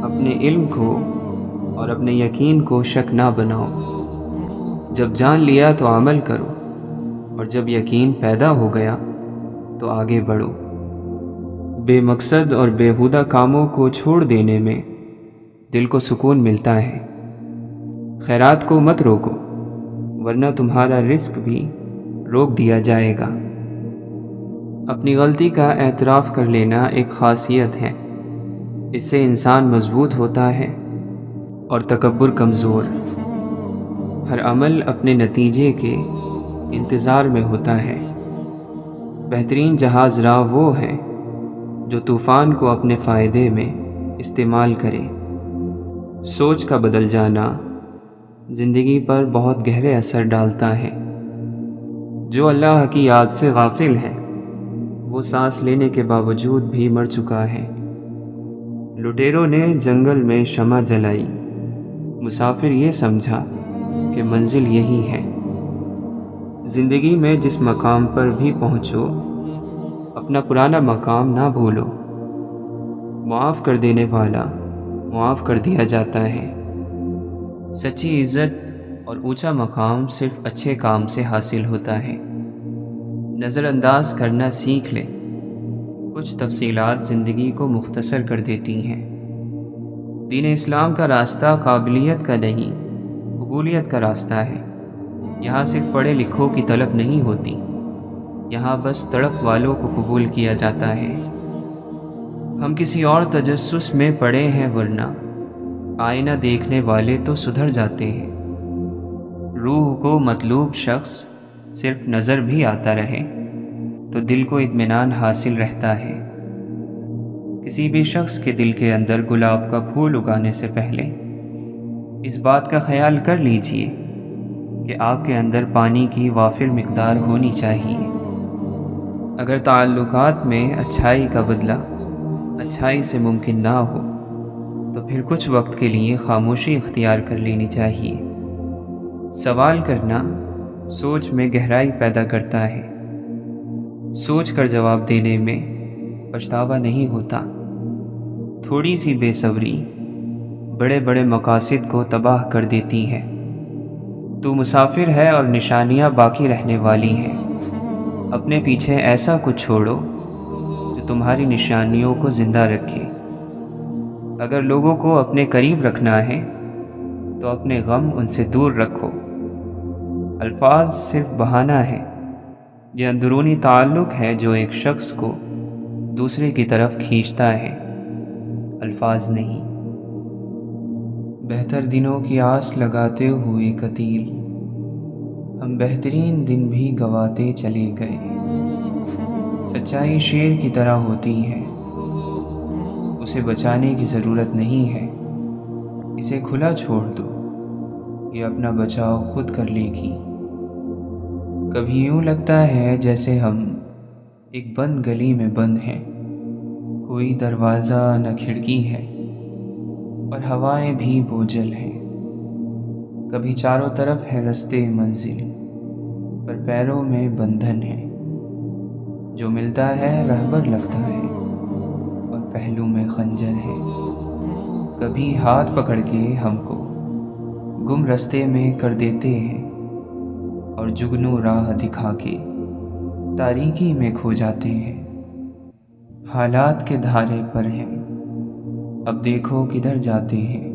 اپنے علم کو اور اپنے یقین کو شک نہ بناؤ۔ جب جان لیا تو عمل کرو، اور جب یقین پیدا ہو گیا تو آگے بڑھو۔ بے مقصد اور بیہودہ کاموں کو چھوڑ دینے میں دل کو سکون ملتا ہے۔ خیرات کو مت روکو، ورنہ تمہارا رزق بھی روک دیا جائے گا۔ اپنی غلطی کا اعتراف کر لینا ایک خاصیت ہے، اس سے انسان مضبوط ہوتا ہے اور تکبر کمزور۔ ہر عمل اپنے نتیجے کے انتظار میں ہوتا ہے۔ بہترین جہاز راہ وہ ہے جو طوفان کو اپنے فائدے میں استعمال کرے۔ سوچ کا بدل جانا زندگی پر بہت گہرے اثر ڈالتا ہے۔ جو اللہ کی یاد سے غافل ہے وہ سانس لینے کے باوجود بھی مر چکا ہے۔ لٹیروں نے جنگل میں شمع جلائی، مسافر یہ سمجھا کہ منزل یہی ہے۔ زندگی میں جس مقام پر بھی پہنچو اپنا پرانا مقام نہ بھولو۔ معاف کر دینے والا معاف کر دیا جاتا ہے۔ سچی عزت اور اونچا مقام صرف اچھے کام سے حاصل ہوتا ہے۔ نظر انداز کرنا سیکھ لے، کچھ تفصیلات زندگی کو مختصر کر دیتی ہیں۔ دین اسلام کا راستہ قابلیت کا نہیں، قبولیت کا راستہ ہے۔ یہاں صرف پڑھے لکھوں کی طلب نہیں ہوتی، یہاں بس تڑپ والوں کو قبول کیا جاتا ہے۔ ہم کسی اور تجسس میں پڑے ہیں، ورنہ آئینہ دیکھنے والے تو سدھر جاتے ہیں، روح کو مطلوب شخص صرف نظر بھی آتا رہے تو دل کو اطمینان حاصل رہتا ہے۔ کسی بھی شخص کے دل کے اندر گلاب کا پھول اگانے سے پہلے اس بات کا خیال کر لیجئے کہ آپ کے اندر پانی کی وافر مقدار ہونی چاہیے۔ اگر تعلقات میں اچھائی کا بدلہ اچھائی سے ممکن نہ ہو تو پھر کچھ وقت کے لیے خاموشی اختیار کر لینی چاہیے۔ سوال کرنا سوچ میں گہرائی پیدا کرتا ہے، سوچ کر جواب دینے میں پچھتاوا نہیں ہوتا۔ تھوڑی سی بے صبری بڑے بڑے مقاصد کو تباہ کر دیتی ہے۔ تو مسافر ہے اور نشانیاں باقی رہنے والی ہیں۔ اپنے پیچھے ایسا کچھ چھوڑو جو تمہاری نشانیوں کو زندہ رکھے۔ اگر لوگوں کو اپنے قریب رکھنا ہے تو اپنے غم ان سے دور رکھو۔ الفاظ صرف بہانہ ہے، یہ اندرونی تعلق ہے جو ایک شخص کو دوسرے کی طرف کھینچتا ہے، الفاظ نہیں۔ بہتر دنوں کی آس لگاتے ہوئے قتیل ہم بہترین دن بھی گواتے چلے گئے۔ سچائی شیر کی طرح ہوتی ہے، اسے بچانے کی ضرورت نہیں ہے، اسے کھلا چھوڑ دو، یہ اپنا بچاؤ خود کر لے گی۔ کبھی یوں لگتا ہے جیسے ہم ایک بند گلی میں بند ہیں، کوئی دروازہ نہ کھڑکی ہے اور ہوائیں بھی بوجھل ہیں۔ کبھی چاروں طرف ہے رستے منزل پر پیروں میں بندھن ہے، جو ملتا ہے رہبر لگتا ہے اور پہلو میں خنجر ہے۔ کبھی ہاتھ پکڑ کے ہم کو گم رستے میں کر دیتے ہیں اور جگنو راہ دکھا کے تاریکی میں کھو جاتے ہیں۔ حالات کے دھارے پر ہیں، اب دیکھو کدھر جاتے ہیں۔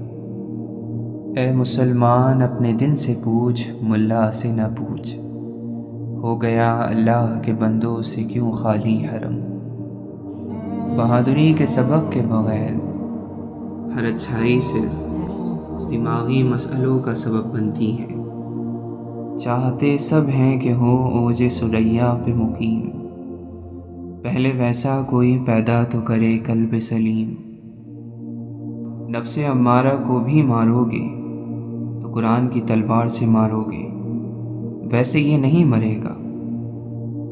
اے مسلمان اپنے دل سے پوچھ، ملا سے نہ پوچھ، ہو گیا اللہ کے بندوں سے کیوں خالی حرم۔ بہادری کے سبق کے بغیر ہر اچھائی صرف دماغی مسئلوں کا سبب بنتی ہے۔ چاہتے سب ہیں کہ ہو اوج ثریا پہ مقیم، پہلے ویسا کوئی پیدا تو کرے قلب سلیم۔ نفس امارہ کو بھی مارو گے تو قرآن کی تلوار سے مارو گے، ویسے یہ نہیں مرے گا،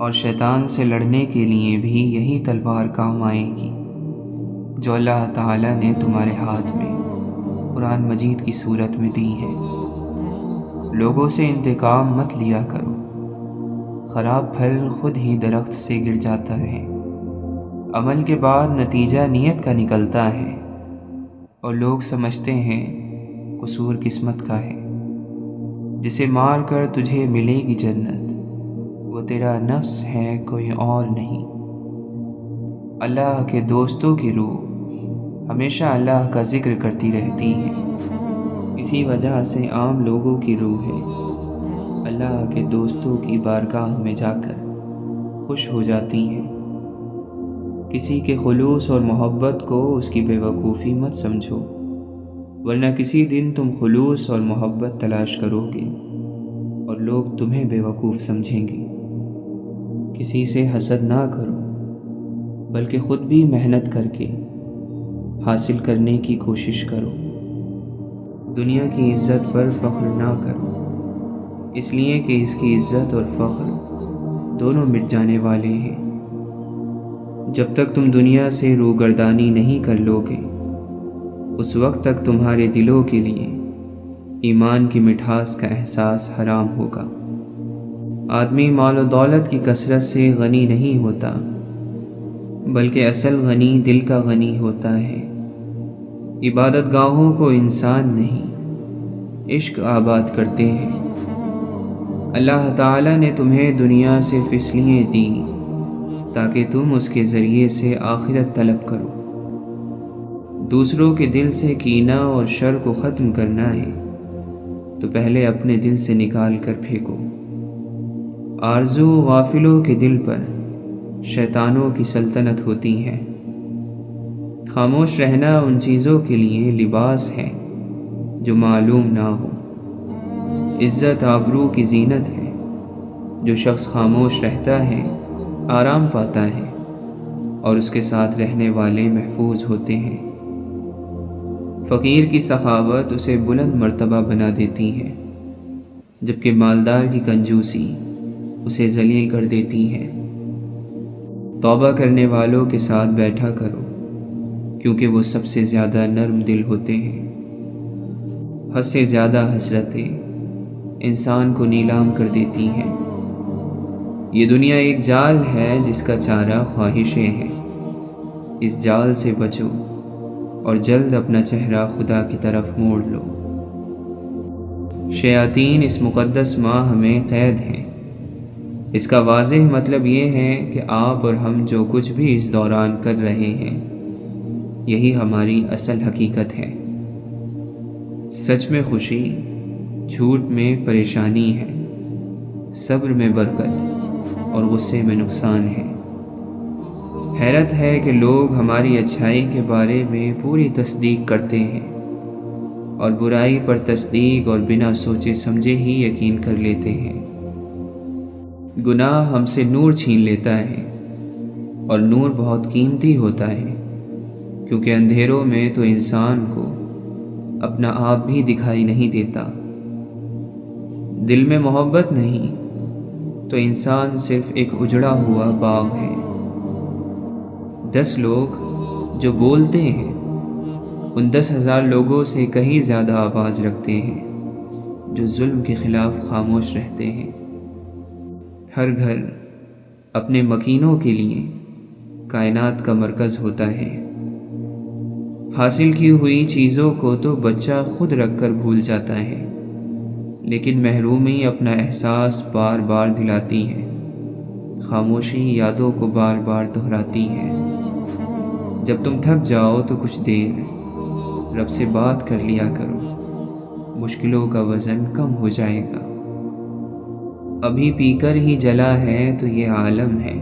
اور شیطان سے لڑنے کے لیے بھی یہی تلوار کام آئے گی جو اللہ تعالیٰ نے تمہارے ہاتھ میں قرآن مجید کی صورت میں دی ہے۔ لوگوں سے انتقام مت لیا کرو، خراب پھل خود ہی درخت سے گر جاتا ہے۔ عمل کے بعد نتیجہ نیت کا نکلتا ہے اور لوگ سمجھتے ہیں قصور قسمت کا ہے۔ جسے مار کر تجھے ملے گی جنت، وہ تیرا نفس ہے کوئی اور نہیں۔ اللہ کے دوستوں کی روح ہمیشہ اللہ کا ذکر کرتی رہتی ہے، اسی وجہ سے عام لوگوں کی روحیں اللہ کے دوستوں کی بارگاہ میں جا کر خوش ہو جاتی ہیں۔ کسی کے خلوص اور محبت کو اس کی بے وقوفی مت سمجھو، ورنہ کسی دن تم خلوص اور محبت تلاش کرو گے اور لوگ تمہیں بے وقوف سمجھیں گے۔ کسی سے حسد نہ کرو، بلکہ خود بھی محنت کر کے حاصل کرنے کی کوشش کرو۔ دنیا کی عزت پر فخر نہ کرو، اس لیے کہ اس کی عزت اور فخر دونوں مٹ جانے والے ہیں۔ جب تک تم دنیا سے روگردانی نہیں کر لو گے، اس وقت تک تمہارے دلوں کے لیے ایمان کی مٹھاس کا احساس حرام ہوگا۔ آدمی مال و دولت کی کثرت سے غنی نہیں ہوتا، بلکہ اصل غنی دل کا غنی ہوتا ہے۔ عبادت گاہوں کو انسان نہیں، عشق آباد کرتے ہیں۔ اللہ تعالیٰ نے تمہیں دنیا صرف اس لیے دی تاکہ تم اس کے ذریعے سے آخرت طلب کرو۔ دوسروں کے دل سے کینہ اور شر کو ختم کرنا ہے تو پہلے اپنے دل سے نکال کر پھینکو۔ آرزو غافلوں کے دل پر شیطانوں کی سلطنت ہوتی ہے۔ خاموش رہنا ان چیزوں کے لیے لباس ہے جو معلوم نہ ہو۔ عزت آبرو کی زینت ہے، جو شخص خاموش رہتا ہے آرام پاتا ہے، اور اس کے ساتھ رہنے والے محفوظ ہوتے ہیں۔ فقیر کی سخاوت اسے بلند مرتبہ بنا دیتی ہے، جبکہ مالدار کی کنجوسی اسے ذلیل کر دیتی ہے۔ توبہ کرنے والوں کے ساتھ بیٹھا کرو، کیونکہ وہ سب سے زیادہ نرم دل ہوتے ہیں۔ حد سے زیادہ حسرتیں انسان کو نیلام کر دیتی ہیں۔ یہ دنیا ایک جال ہے جس کا چارہ خواہشیں ہیں۔ اس جال سے بچو اور جلد اپنا چہرہ خدا کی طرف موڑ لو۔ شیاطین اس مقدس ماہ میں قید ہیں۔ اس کا واضح مطلب یہ ہے کہ آپ اور ہم جو کچھ بھی اس دوران کر رہے ہیں، یہی ہماری اصل حقیقت ہے۔ سچ میں خوشی، جھوٹ میں پریشانی ہے، صبر میں برکت اور غصے میں نقصان ہے۔ حیرت ہے کہ لوگ ہماری اچھائی کے بارے میں پوری تصدیق کرتے ہیں اور برائی پر تصدیق اور بنا سوچے سمجھے ہی یقین کر لیتے ہیں۔ گناہ ہم سے نور چھین لیتا ہے، اور نور بہت قیمتی ہوتا ہے، کیونکہ اندھیروں میں تو انسان کو اپنا آپ بھی دکھائی نہیں دیتا۔ دل میں محبت نہیں تو انسان صرف ایک اجڑا ہوا باغ ہے۔ 10 لوگ جو بولتے ہیں ان 10,000 لوگوں سے کہیں زیادہ آواز رکھتے ہیں جو ظلم کے خلاف خاموش رہتے ہیں۔ ہر گھر اپنے مکینوں کے لیے کائنات کا مرکز ہوتا ہے۔ حاصل کی ہوئی چیزوں کو تو بچہ خود رکھ کر بھول جاتا ہے، لیکن محرومی اپنا احساس بار بار دلاتی ہے۔ خاموشی یادوں کو بار بار دہراتی ہے۔ جب تم تھک جاؤ تو کچھ دیر رب سے بات کر لیا کرو، مشکلوں کا وزن کم ہو جائے گا۔ ابھی پی کر ہی جلا ہے تو یہ عالم ہے،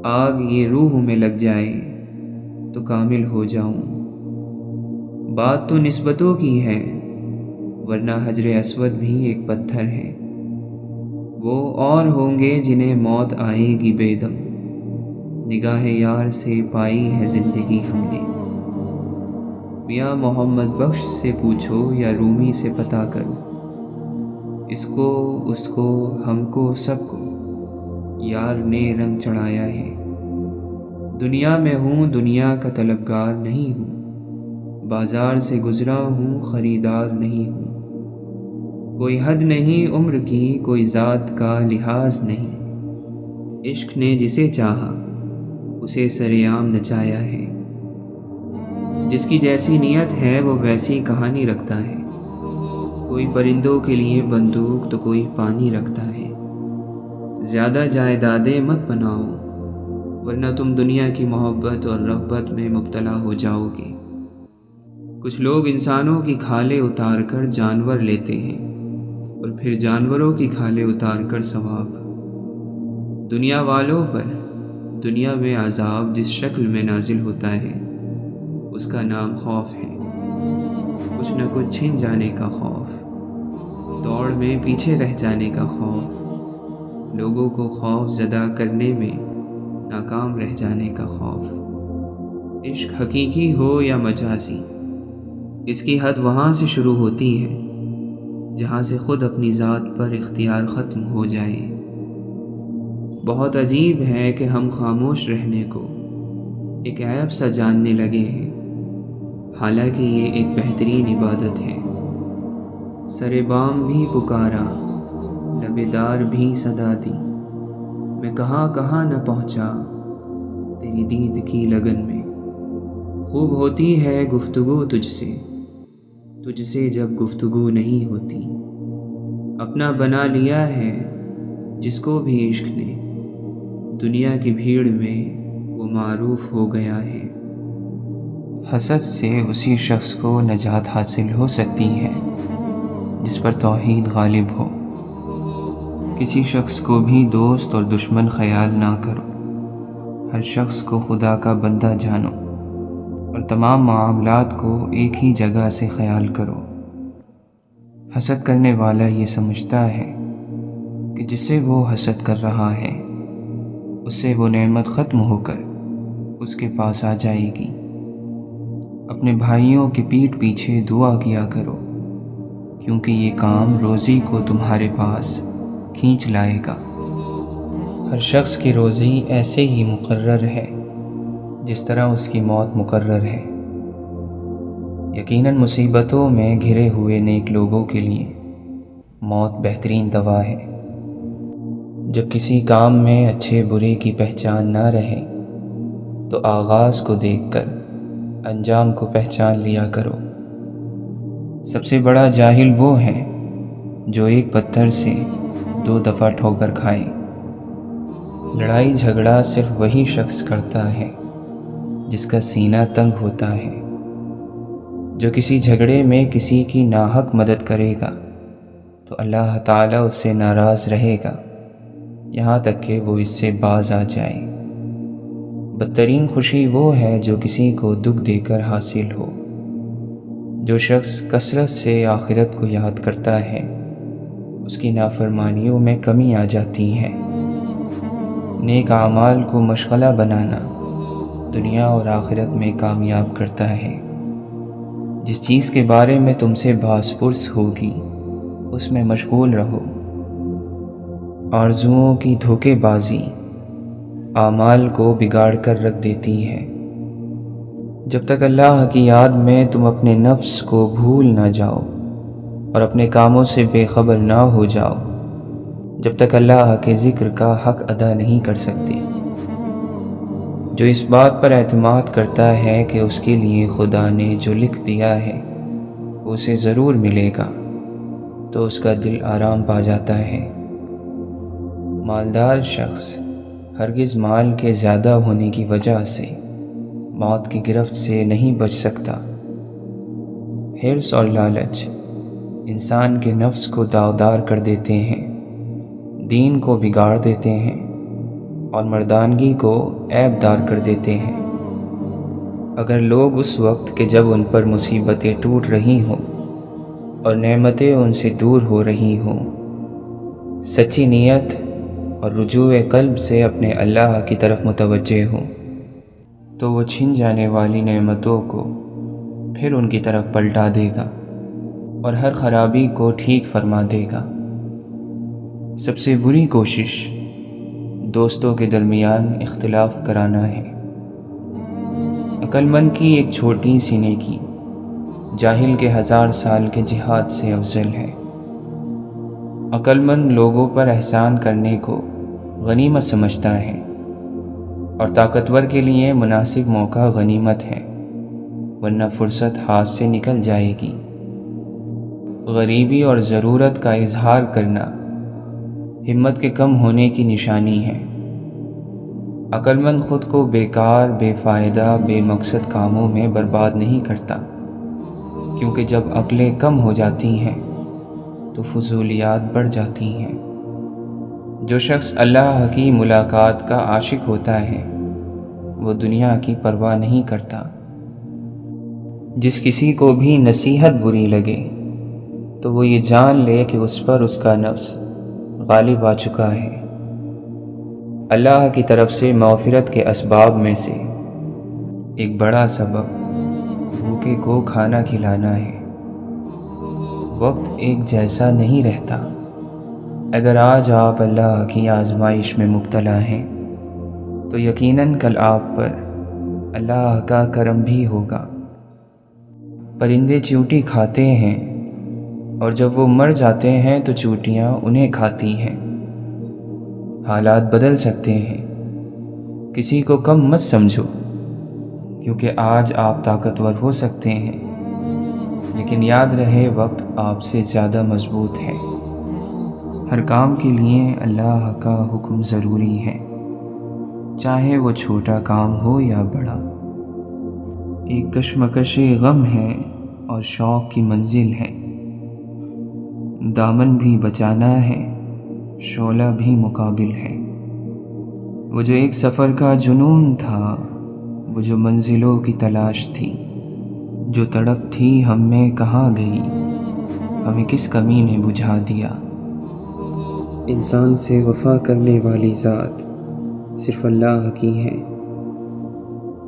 آگ یہ روح میں لگ جائے تو کامل ہو جاؤں۔ بات تو نسبتوں کی ہے، ورنہ حجر اسود بھی ایک پتھر ہے۔ وہ اور ہوں گے جنہیں موت آئے گی بے دم، نگاہ یار سے پائی ہے زندگی ہم نے۔ میاں محمد بخش سے پوچھو یا رومی سے پتہ کرو، اس کو اس کو ہم کو سب کو یار نے رنگ چڑھایا ہے۔ دنیا میں ہوں دنیا کا طلبگار نہیں ہوں، بازار سے گزرا ہوں خریدار نہیں ہوں۔ کوئی حد نہیں عمر کی، کوئی ذات کا لحاظ نہیں۔ عشق نے جسے چاہا اسے سرعام نچایا ہے۔ جس کی جیسی نیت ہے وہ ویسی کہانی رکھتا ہے۔ کوئی پرندوں کے لیے بندوق تو کوئی پانی رکھتا ہے۔ زیادہ جائیدادیں مت بناؤ، ورنہ تم دنیا کی محبت اور رغبت میں مبتلا ہو جاؤ گے۔ کچھ لوگ انسانوں کی کھالیں اتار کر جانور لیتے ہیں، اور پھر جانوروں کی کھالیں اتار کر ثواب۔ دنیا والوں پر دنیا میں عذاب جس شکل میں نازل ہوتا ہے، اس کا نام خوف ہے۔ کچھ نہ کچھ چھن جانے کا خوف، دوڑ میں پیچھے رہ جانے کا خوف، لوگوں کو خوف زدہ کرنے میں ناکام رہ جانے کا خوف۔ عشق حقیقی ہو یا مجازی، اس کی حد وہاں سے شروع ہوتی ہے جہاں سے خود اپنی ذات پر اختیار ختم ہو جائے۔ بہت عجیب ہے کہ ہم خاموش رہنے کو ایک عیب سا جاننے لگے ہیں، حالانکہ یہ ایک بہترین عبادت ہے۔ سر بام بھی پکارا، لب دار بھی صدا دی، میں کہاں کہاں نہ پہنچا تیری دید کی لگن میں۔ خوب ہوتی ہے گفتگو تجھ سے جب گفتگو نہیں ہوتی۔ اپنا بنا لیا ہے جس کو بھی عشق نے، دنیا کی بھیڑ میں وہ معروف ہو گیا ہے۔ حسد سے اسی شخص کو نجات حاصل ہو سکتی ہے جس پر توحید غالب ہو۔ کسی شخص کو بھی دوست اور دشمن خیال نہ کرو، ہر شخص کو خدا کا بندہ جانو اور تمام معاملات کو ایک ہی جگہ سے خیال کرو۔ حسد کرنے والا یہ سمجھتا ہے کہ جس سے وہ حسد کر رہا ہے اس سے وہ نعمت ختم ہو کر اس کے پاس آ جائے گی۔ اپنے بھائیوں کی پیٹھ پیچھے دعا کیا کرو، کیونکہ یہ کام روزی کو تمہارے پاس کھینچ لائے گا۔ ہر شخص کی روزی ایسے ہی مقرر ہے جس طرح اس کی موت مقرر ہے۔ یقیناً مصیبتوں میں گھرے ہوئے نیک لوگوں کے لیے موت بہترین دوا ہے۔ جب کسی کام میں اچھے برے کی پہچان نہ رہے تو آغاز کو دیکھ کر انجام کو پہچان لیا کرو۔ سب سے بڑا جاہل وہ ہے جو ایک پتھر سے 2 دفعہ ٹھوکر کھائے۔ لڑائی جھگڑا صرف وہی شخص کرتا ہے جس کا سینہ تنگ ہوتا ہے۔ جو کسی جھگڑے میں کسی کی ناحق مدد کرے گا تو اللہ تعالیٰ اس سے ناراض رہے گا یہاں تک کہ وہ اس سے باز آ جائے۔ بدترین خوشی وہ ہے جو کسی کو دکھ دے کر حاصل ہو۔ جو شخص کثرت سے آخرت کو یاد کرتا ہے اس کی نافرمانیوں میں کمی آ جاتی ہے۔ نیک اعمال کو مشغلہ بنانا دنیا اور آخرت میں کامیاب کرتا ہے۔ جس چیز کے بارے میں تم سے بحث پرس ہوگی اس میں مشغول رہو۔ آرزوؤں کی دھوکے بازی اعمال کو بگاڑ کر رکھ دیتی ہے۔ جب تک اللہ کی یاد میں تم اپنے نفس کو بھول نہ جاؤ اور اپنے کاموں سے بے خبر نہ ہو جاؤ، جب تک اللہ کے ذکر کا حق ادا نہیں کر سکتے۔ جو اس بات پر اعتماد کرتا ہے کہ اس کے لیے خدا نے جو لکھ دیا ہے وہ اسے ضرور ملے گا، تو اس کا دل آرام پا جاتا ہے۔ مالدار شخص ہرگز مال کے زیادہ ہونے کی وجہ سے موت کی گرفت سے نہیں بچ سکتا۔ حرص اور لالچ انسان کے نفس کو داغدار کر دیتے ہیں، دین کو بگاڑ دیتے ہیں اور مردانگی کو عیب دار کر دیتے ہیں۔ اگر لوگ اس وقت کہ جب ان پر مصیبتیں ٹوٹ رہی ہوں اور نعمتیں ان سے دور ہو رہی ہوں، سچی نیت اور رجوع قلب سے اپنے اللہ کی طرف متوجہ ہوں، تو وہ چھن جانے والی نعمتوں کو پھر ان کی طرف پلٹا دے گا اور ہر خرابی کو ٹھیک فرما دے گا۔ سب سے بری کوشش دوستوں کے درمیان اختلاف کرانا ہے۔ عقل مند کی ایک چھوٹی سی نیکی جاہل کے 1000 سال کے جہاد سے افضل ہے۔ عقل مند لوگوں پر احسان کرنے کو غنیمت سمجھتا ہے اور طاقتور کے لیے مناسب موقع غنیمت ہے، ورنہ فرصت ہاتھ سے نکل جائے گی۔ غریبی اور ضرورت کا اظہار کرنا ہمت کے کم ہونے کی نشانی ہے۔ عقل مند خود کو بیکار، بے فائدہ، بے مقصد کاموں میں برباد نہیں کرتا، کیونکہ جب عقلیں کم ہو جاتی ہیں تو فضولیات بڑھ جاتی ہیں۔ جو شخص اللہ کی ملاقات کا عاشق ہوتا ہے وہ دنیا کی پرواہ نہیں کرتا۔ جس کسی کو بھی نصیحت بری لگے تو وہ یہ جان لے کہ اس پر اس کا نفس غالب آ چکا ہے۔ اللہ کی طرف سے مغفرت کے اسباب میں سے ایک بڑا سبب بھوکے کو کھانا کھلانا ہے۔ وقت ایک جیسا نہیں رہتا۔ اگر آج آپ اللہ کی آزمائش میں مبتلا ہیں تو یقیناً کل آپ پر اللہ کا کرم بھی ہوگا۔ پرندے چیونٹی کھاتے ہیں اور جب وہ مر جاتے ہیں تو چیونٹیاں انہیں کھاتی ہیں۔ حالات بدل سکتے ہیں، کسی کو کم مت سمجھو، کیونکہ آج آپ طاقتور ہو سکتے ہیں، لیکن یاد رہے وقت آپ سے زیادہ مضبوط ہے۔ ہر کام کے لیے اللہ کا حکم ضروری ہے، چاہے وہ چھوٹا کام ہو یا بڑا۔ ایک کشمکش غم ہے اور شوق کی منزل ہے، دامن بھی بچانا ہے، شعلہ بھی مقابل ہے۔ وہ جو ایک سفر کا جنون تھا وہ جو منزلوں کی تلاش تھی، جو تڑپ تھی ہم میں کہاں گئی، ہمیں کس کمی نے بجھا دیا۔ انسان سے وفا کرنے والی ذات صرف اللہ کی ہے۔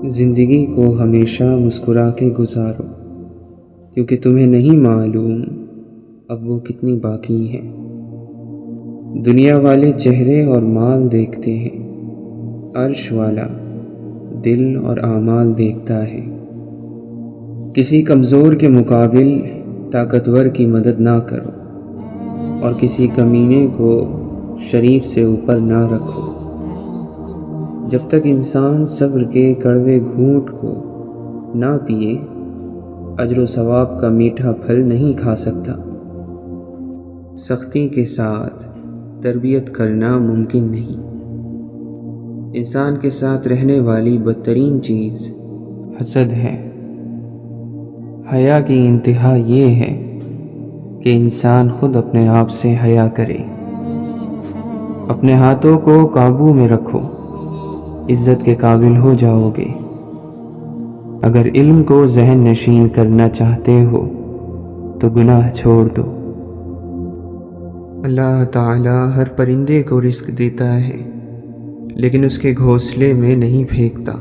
زندگی کو ہمیشہ مسکرا کے گزارو، کیونکہ تمہیں نہیں معلوم اب وہ کتنی باقی ہے۔ دنیا والے چہرے اور مال دیکھتے ہیں، عرش والا دل اور اعمال دیکھتا ہے۔ کسی کمزور کے مقابل طاقتور کی مدد نہ کرو، اور کسی کمینے کو شریف سے اوپر نہ رکھو۔ جب تک انسان صبر کے کڑوے گھونٹ کو نہ پیے، اجر و ثواب کا میٹھا پھل نہیں کھا سکتا۔ سختی کے ساتھ تربیت کرنا ممکن نہیں۔ انسان کے ساتھ رہنے والی بدترین چیز حسد ہے۔ حیا کی انتہا یہ ہے کہ انسان خود اپنے آپ سے حیا کرے۔ اپنے ہاتھوں کو قابو میں رکھو، عزت کے قابل ہو جاؤ گے۔ اگر علم کو ذہن نشین کرنا چاہتے ہو تو گناہ چھوڑ دو۔ اللہ تعالی ہر پرندے کو رزق دیتا ہے، لیکن اس کے گھونسلے میں نہیں پھینکتا۔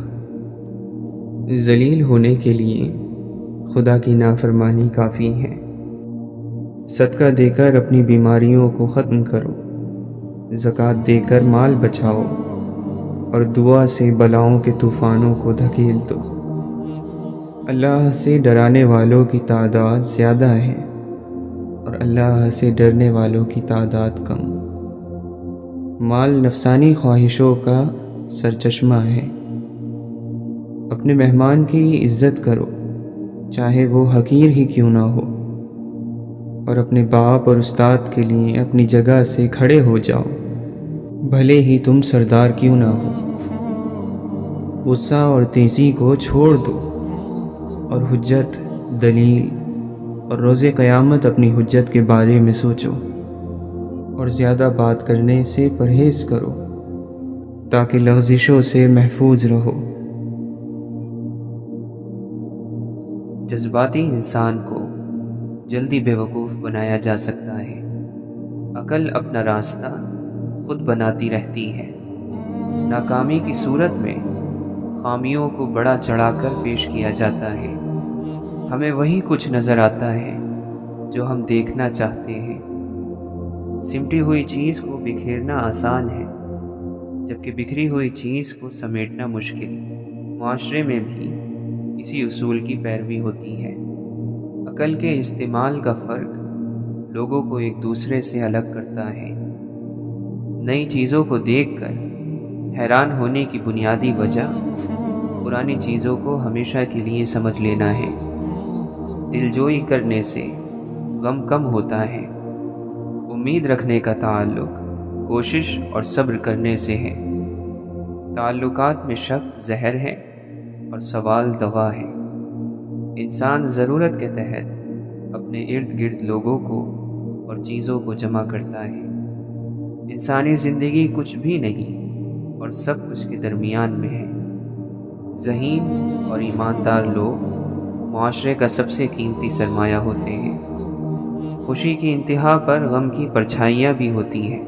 ذلیل ہونے کے لیے خدا کی نافرمانی کافی ہے۔ صدقہ دے کر اپنی بیماریوں کو ختم کرو، زکوٰۃ دے کر مال بچاؤ، اور دعا سے بلاؤں کے طوفانوں کو دھکیل دو۔ اللہ سے ڈرانے والوں کی تعداد زیادہ ہے، اور اللہ سے ڈرنے والوں کی تعداد کم۔ مال نفسانی خواہشوں کا سرچشمہ ہے۔ اپنے مہمان کی عزت کرو، چاہے وہ حقیر ہی کیوں نہ ہو، اور اپنے باپ اور استاد کے لیے اپنی جگہ سے کھڑے ہو جاؤ، بھلے ہی تم سردار کیوں نہ ہو۔ غصہ اور تیزی کو چھوڑ دو، اور حجت، دلیل اور روز قیامت اپنی حجت کے بارے میں سوچو، اور زیادہ بات کرنے سے پرہیز کرو تاکہ لغزشوں سے محفوظ رہو۔ جذباتی انسان کو جلدی بیوقوف بنایا جا سکتا ہے۔ عقل اپنا راستہ خود بناتی رہتی ہے۔ ناکامی کی صورت میں خامیوں کو بڑا چڑھا کر پیش کیا جاتا ہے۔ ہمیں وہی کچھ نظر آتا ہے جو ہم دیکھنا چاہتے ہیں۔ سمٹی ہوئی چیز کو بکھیرنا آسان ہے، جبکہ بکھری ہوئی چیز کو سمیٹنا مشکل۔ معاشرے میں بھی اسی اصول کی پیروی ہوتی ہے۔ عقل کے استعمال کا فرق لوگوں کو ایک دوسرے سے الگ کرتا ہے۔ نئی چیزوں کو دیکھ کر حیران ہونے کی بنیادی وجہ پرانی چیزوں کو ہمیشہ کے لیے سمجھ لینا ہے۔ دلجوئی کرنے سے غم کم ہوتا ہے۔ امید رکھنے کا تعلق کوشش اور صبر کرنے سے ہے۔ تعلقات میں شک زہر ہے اور سوال دوا ہے۔ انسان ضرورت کے تحت اپنے ارد گرد لوگوں کو اور چیزوں کو جمع کرتا ہے۔ انسانی زندگی کچھ بھی نہیں اور سب کچھ کے درمیان میں ہے۔ ذہین اور ایماندار لوگ معاشرے کا سب سے قیمتی سرمایہ ہوتے ہیں۔ خوشی کی انتہا پر غم کی پرچھائیاں بھی ہوتی ہیں،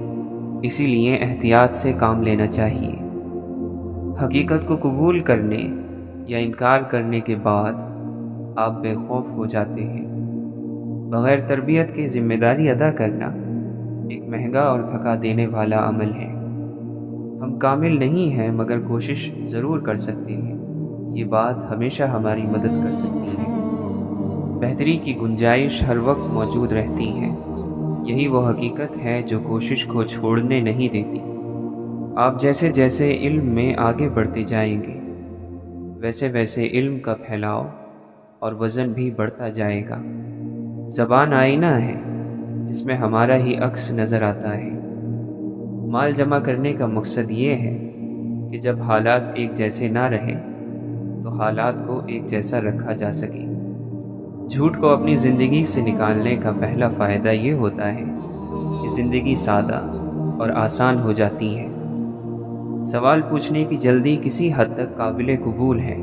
اسی لیے احتیاط سے کام لینا چاہیے۔ حقیقت کو قبول کرنے یا انکار کرنے کے بعد آپ بے خوف ہو جاتے ہیں۔ بغیر تربیت کے ذمہ داری ادا کرنا ایک مہنگا اور تھکا دینے والا عمل ہے۔ ہم کامل نہیں ہیں مگر کوشش ضرور کر سکتے ہیں۔ یہ بات ہمیشہ ہماری مدد کر سکتی ہے۔ بہتری کی گنجائش ہر وقت موجود رہتی ہے۔ یہی وہ حقیقت ہے جو کوشش کو چھوڑنے نہیں دیتی۔ آپ جیسے جیسے علم میں آگے بڑھتے جائیں گے، ویسے ویسے علم کا پھیلاؤ اور وزن بھی بڑھتا جائے گا۔ زبان آئینہ ہے جس میں ہمارا ہی عکس نظر آتا ہے۔ مال جمع کرنے کا مقصد یہ ہے کہ جب حالات ایک جیسے نہ رہیں تو حالات کو ایک جیسا رکھا جا سکے۔ جھوٹ کو اپنی زندگی سے نکالنے کا پہلا فائدہ یہ ہوتا ہے کہ زندگی سادہ اور آسان ہو جاتی ہے۔ سوال پوچھنے کی جلدی کسی حد تک قابل قبول ہے،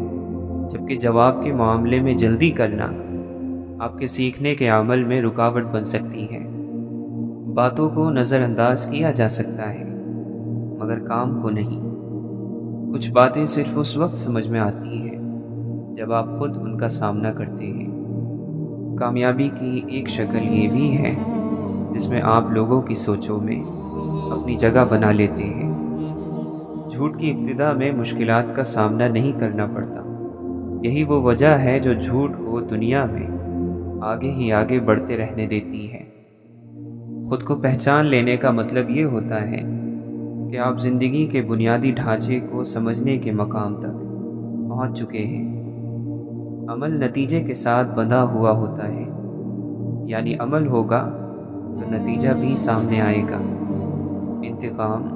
جبکہ جواب کے معاملے میں جلدی کرنا آپ کے سیکھنے کے عمل میں رکاوٹ بن سکتی ہے۔ باتوں کو نظر انداز کیا جا سکتا ہے، مگر کام کو نہیں۔ کچھ باتیں صرف اس وقت سمجھ میں آتی ہیں جب آپ خود ان کا سامنا کرتے ہیں۔ کامیابی کی ایک شکل یہ بھی ہے جس میں آپ لوگوں کی سوچوں میں اپنی جگہ بنا لیتے ہیں۔ جھوٹ کی ابتدا میں مشکلات کا سامنا نہیں کرنا پڑتا۔ یہی وہ وجہ ہے جو جھوٹ کو دنیا میں آگے ہی آگے بڑھتے رہنے دیتی ہے۔ خود کو پہچان لینے کا مطلب یہ ہوتا ہے کہ آپ زندگی کے بنیادی ڈھانچے کو سمجھنے کے مقام تک پہنچ چکے ہیں۔ عمل نتیجے کے ساتھ بندھا ہوا ہوتا ہے، یعنی عمل ہوگا تو نتیجہ بھی سامنے آئے گا۔ انتقام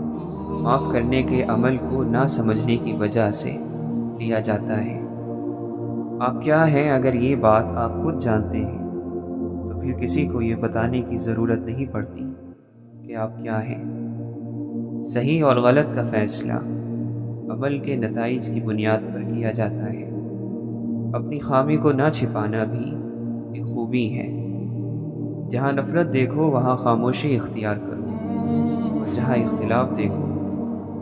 معاف کرنے کے عمل کو نہ سمجھنے کی وجہ سے لیا جاتا ہے۔ آپ کیا ہیں اگر یہ بات آپ خود جانتے ہیں تو پھر کسی کو یہ بتانے کی ضرورت نہیں پڑتی کہ آپ کیا ہیں۔ صحیح اور غلط کا فیصلہ عمل کے نتائج کی بنیاد پر کیا جاتا ہے۔ اپنی خامی کو نہ چھپانا بھی ایک خوبی ہے۔ جہاں نفرت دیکھو وہاں خاموشی اختیار کرو، اور جہاں اختلاف دیکھو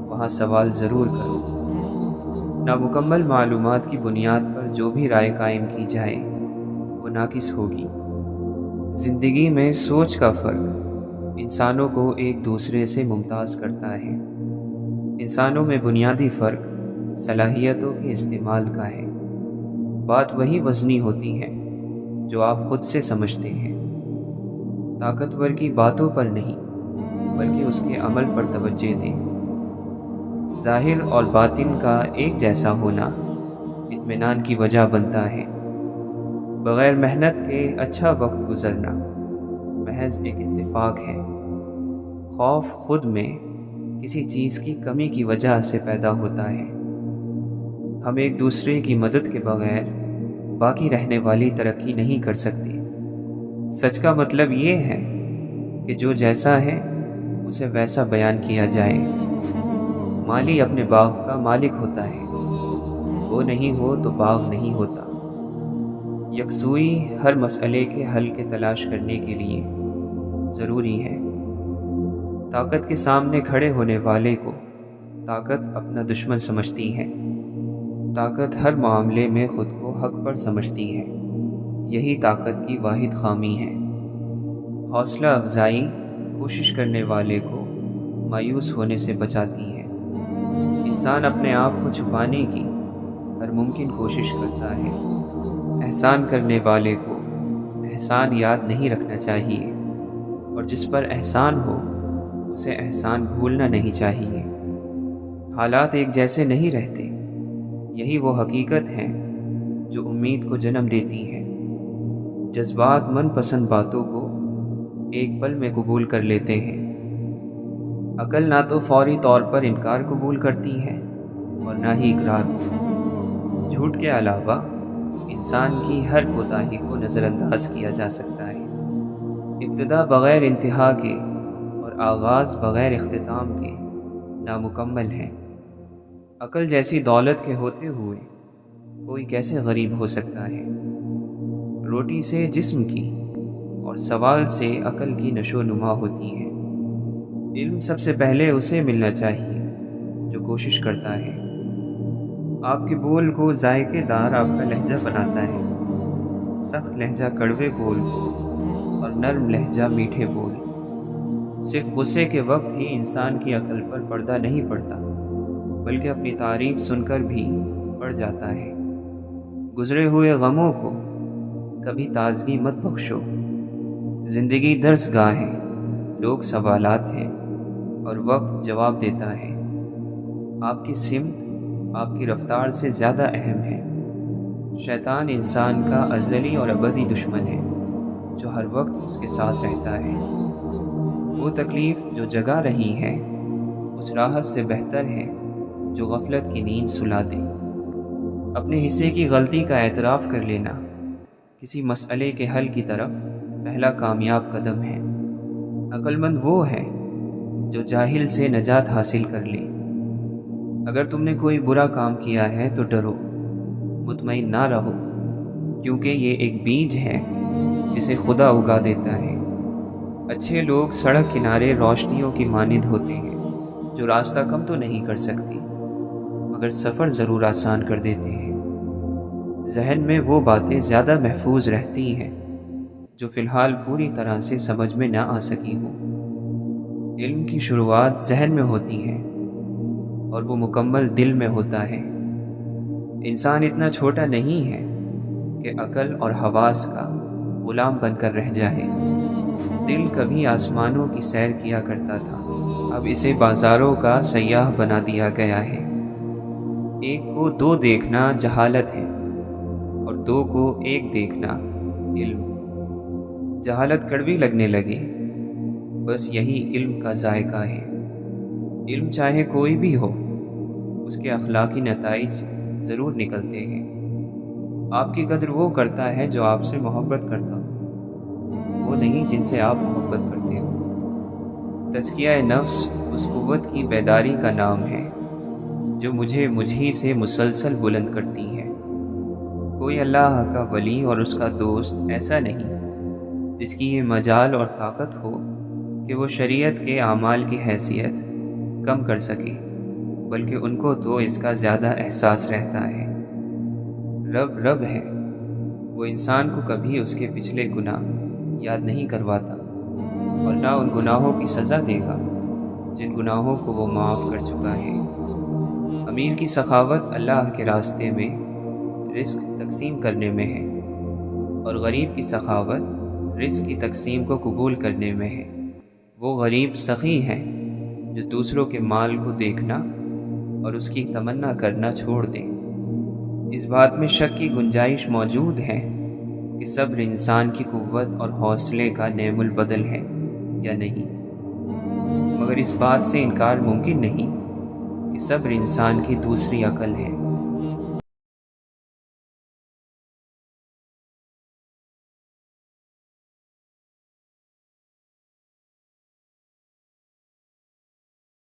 وہاں سوال ضرور کرو۔ نامکمل معلومات کی بنیاد پر جو بھی رائے قائم کی جائے وہ ناقص ہوگی۔ زندگی میں سوچ کا فرق انسانوں کو ایک دوسرے سے ممتاز کرتا ہے۔ انسانوں میں بنیادی فرق صلاحیتوں کے استعمال کا ہے۔ بات وہی وزنی ہوتی ہے جو آپ خود سے سمجھتے ہیں۔ طاقتور کی باتوں پر نہیں بلکہ اس کے عمل پر توجہ دیں۔ ظاہر اور باطن کا ایک جیسا ہونا اطمینان کی وجہ بنتا ہے۔ بغیر محنت کے اچھا وقت گزرنا محض ایک اتفاق ہے۔ خوف خود میں کسی چیز کی کمی کی وجہ سے پیدا ہوتا ہے۔ ہم ایک دوسرے کی مدد کے بغیر باقی رہنے والی ترقی نہیں کر سکتے۔ سچ کا مطلب یہ ہے کہ جو جیسا ہے اسے ویسا بیان کیا جائے۔ مالی اپنے باغ کا مالک ہوتا ہے، وہ نہیں ہو تو باغ نہیں ہوتا۔ یکسوئی ہر مسئلے کے حل کے تلاش کرنے کے لیے ضروری ہے۔ طاقت کے سامنے کھڑے ہونے والے کو طاقت اپنا دشمن سمجھتی ہے۔ طاقت ہر معاملے میں خود کو حق پر سمجھتی ہے، یہی طاقت کی واحد خامی ہے۔ حوصلہ افزائی کوشش کرنے والے کو مایوس ہونے سے بچاتی ہے۔ انسان اپنے آپ کو چھپانے کی ہر ممکن کوشش کرتا ہے۔ احسان کرنے والے کو احسان یاد نہیں رکھنا چاہیے، اور جس پر احسان ہو اسے احسان بھولنا نہیں چاہیے۔ حالات ایک جیسے نہیں رہتے، یہی وہ حقیقت ہے جو امید کو جنم دیتی ہے۔ جذبات من پسند باتوں کو ایک پل میں قبول کر لیتے ہیں۔ عقل نہ تو فوری طور پر انکار قبول کرتی ہے اور نہ ہی اقرار کو۔ جھوٹ کے علاوہ انسان کی ہر کوتاہی کو نظر انداز کیا جا سکتا ہے۔ ابتدا بغیر انتہا کے اور آغاز بغیر اختتام کے نامکمل ہے۔ عقل جیسی دولت کے ہوتے ہوئے کوئی کیسے غریب ہو سکتا ہے؟ روٹی سے جسم کی اور سوال سے عقل کی نشو نما ہوتی ہے۔ علم سب سے پہلے اسے ملنا چاہیے جو کوشش کرتا ہے۔ آپ کے بول کو ذائقے دار آپ کا لہجہ بناتا ہے۔ سخت لہجہ کڑوے بول کو اور نرم لہجہ میٹھے بول۔ صرف غصے کے وقت ہی انسان کی عقل پر پردہ نہیں پڑتا، بلکہ اپنی تعریف سن کر بھی پڑ جاتا ہے۔ گزرے ہوئے غموں کو کبھی تازگی مت بخشو۔ زندگی درس گاہ ہے، لوگ سوالات ہیں اور وقت جواب دیتا ہے۔ آپ کی سمت آپ کی رفتار سے زیادہ اہم ہے۔ شیطان انسان کا ازلی اور ابدی دشمن ہے جو ہر وقت اس کے ساتھ رہتا ہے۔ وہ تکلیف جو جگا رہی ہے اس راحت سے بہتر ہے جو غفلت کی نیند سلا دے۔ اپنے حصے کی غلطی کا اعتراف کر لینا کسی مسئلے کے حل کی طرف پہلا کامیاب قدم ہے۔ عقل مند وہ ہے جو جاہل سے نجات حاصل کر لے۔ اگر تم نے کوئی برا کام کیا ہے تو ڈرو، مطمئن نہ رہو، کیونکہ یہ ایک بیج ہے جسے خدا اگا دیتا ہے۔ اچھے لوگ سڑک کنارے روشنیوں کی مانند ہوتے ہیں، جو راستہ کم تو نہیں کر سکتی مگر سفر ضرور آسان کر دیتے ہیں۔ ذہن میں وہ باتیں زیادہ محفوظ رہتی ہیں جو فی الحال پوری طرح سے سمجھ میں نہ آ سکی ہوں۔ علم کی شروعات ذہن میں ہوتی ہے اور وہ مکمل دل میں ہوتا ہے۔ انسان اتنا چھوٹا نہیں ہے کہ عقل اور حواس کا غلام بن کر رہ جائے۔ دل کبھی آسمانوں کی سیر کیا کرتا تھا، اب اسے بازاروں کا سیاح بنا دیا گیا ہے۔ ایک کو دو دیکھنا جہالت ہے اور دو کو ایک دیکھنا علم۔ جہالت کڑوی لگنے لگے، بس یہی علم کا ذائقہ ہے۔ علم چاہے کوئی بھی ہو، اس کے اخلاقی نتائج ضرور نکلتے ہیں۔ آپ کی قدر وہ کرتا ہے جو آپ سے محبت کرتا ہو، وہ نہیں جن سے آپ محبت کرتے ہو۔ تزکیہ نفس اس قوت کی بیداری کا نام ہے جو مجھے مجھی سے مسلسل بلند کرتی ہے۔ کوئی اللہ کا ولی اور اس کا دوست ایسا نہیں جس کی یہ مجال اور طاقت ہو کہ وہ شریعت کے اعمال کی حیثیت کم کر سکے، بلکہ ان کو تو اس کا زیادہ احساس رہتا ہے۔ رب رب ہے، وہ انسان کو کبھی اس کے پچھلے گناہ یاد نہیں کرواتا اور نہ ان گناہوں کی سزا دے گا جن گناہوں کو وہ معاف کر چکا ہے۔ امیر کی سخاوت اللہ کے راستے میں رزق تقسیم کرنے میں ہے اور غریب کی سخاوت رزق کی تقسیم کو قبول کرنے میں ہے۔ وہ غریب سخی ہیں جو دوسروں کے مال کو دیکھنا اور اس کی تمنا کرنا چھوڑ دیں۔ اس بات میں شک کی گنجائش موجود ہے کہ صبر انسان کی قوت اور حوصلے کا نعم البدل ہے یا نہیں، مگر اس بات سے انکار ممکن نہیں کہ صبر انسان کی دوسری عقل ہے۔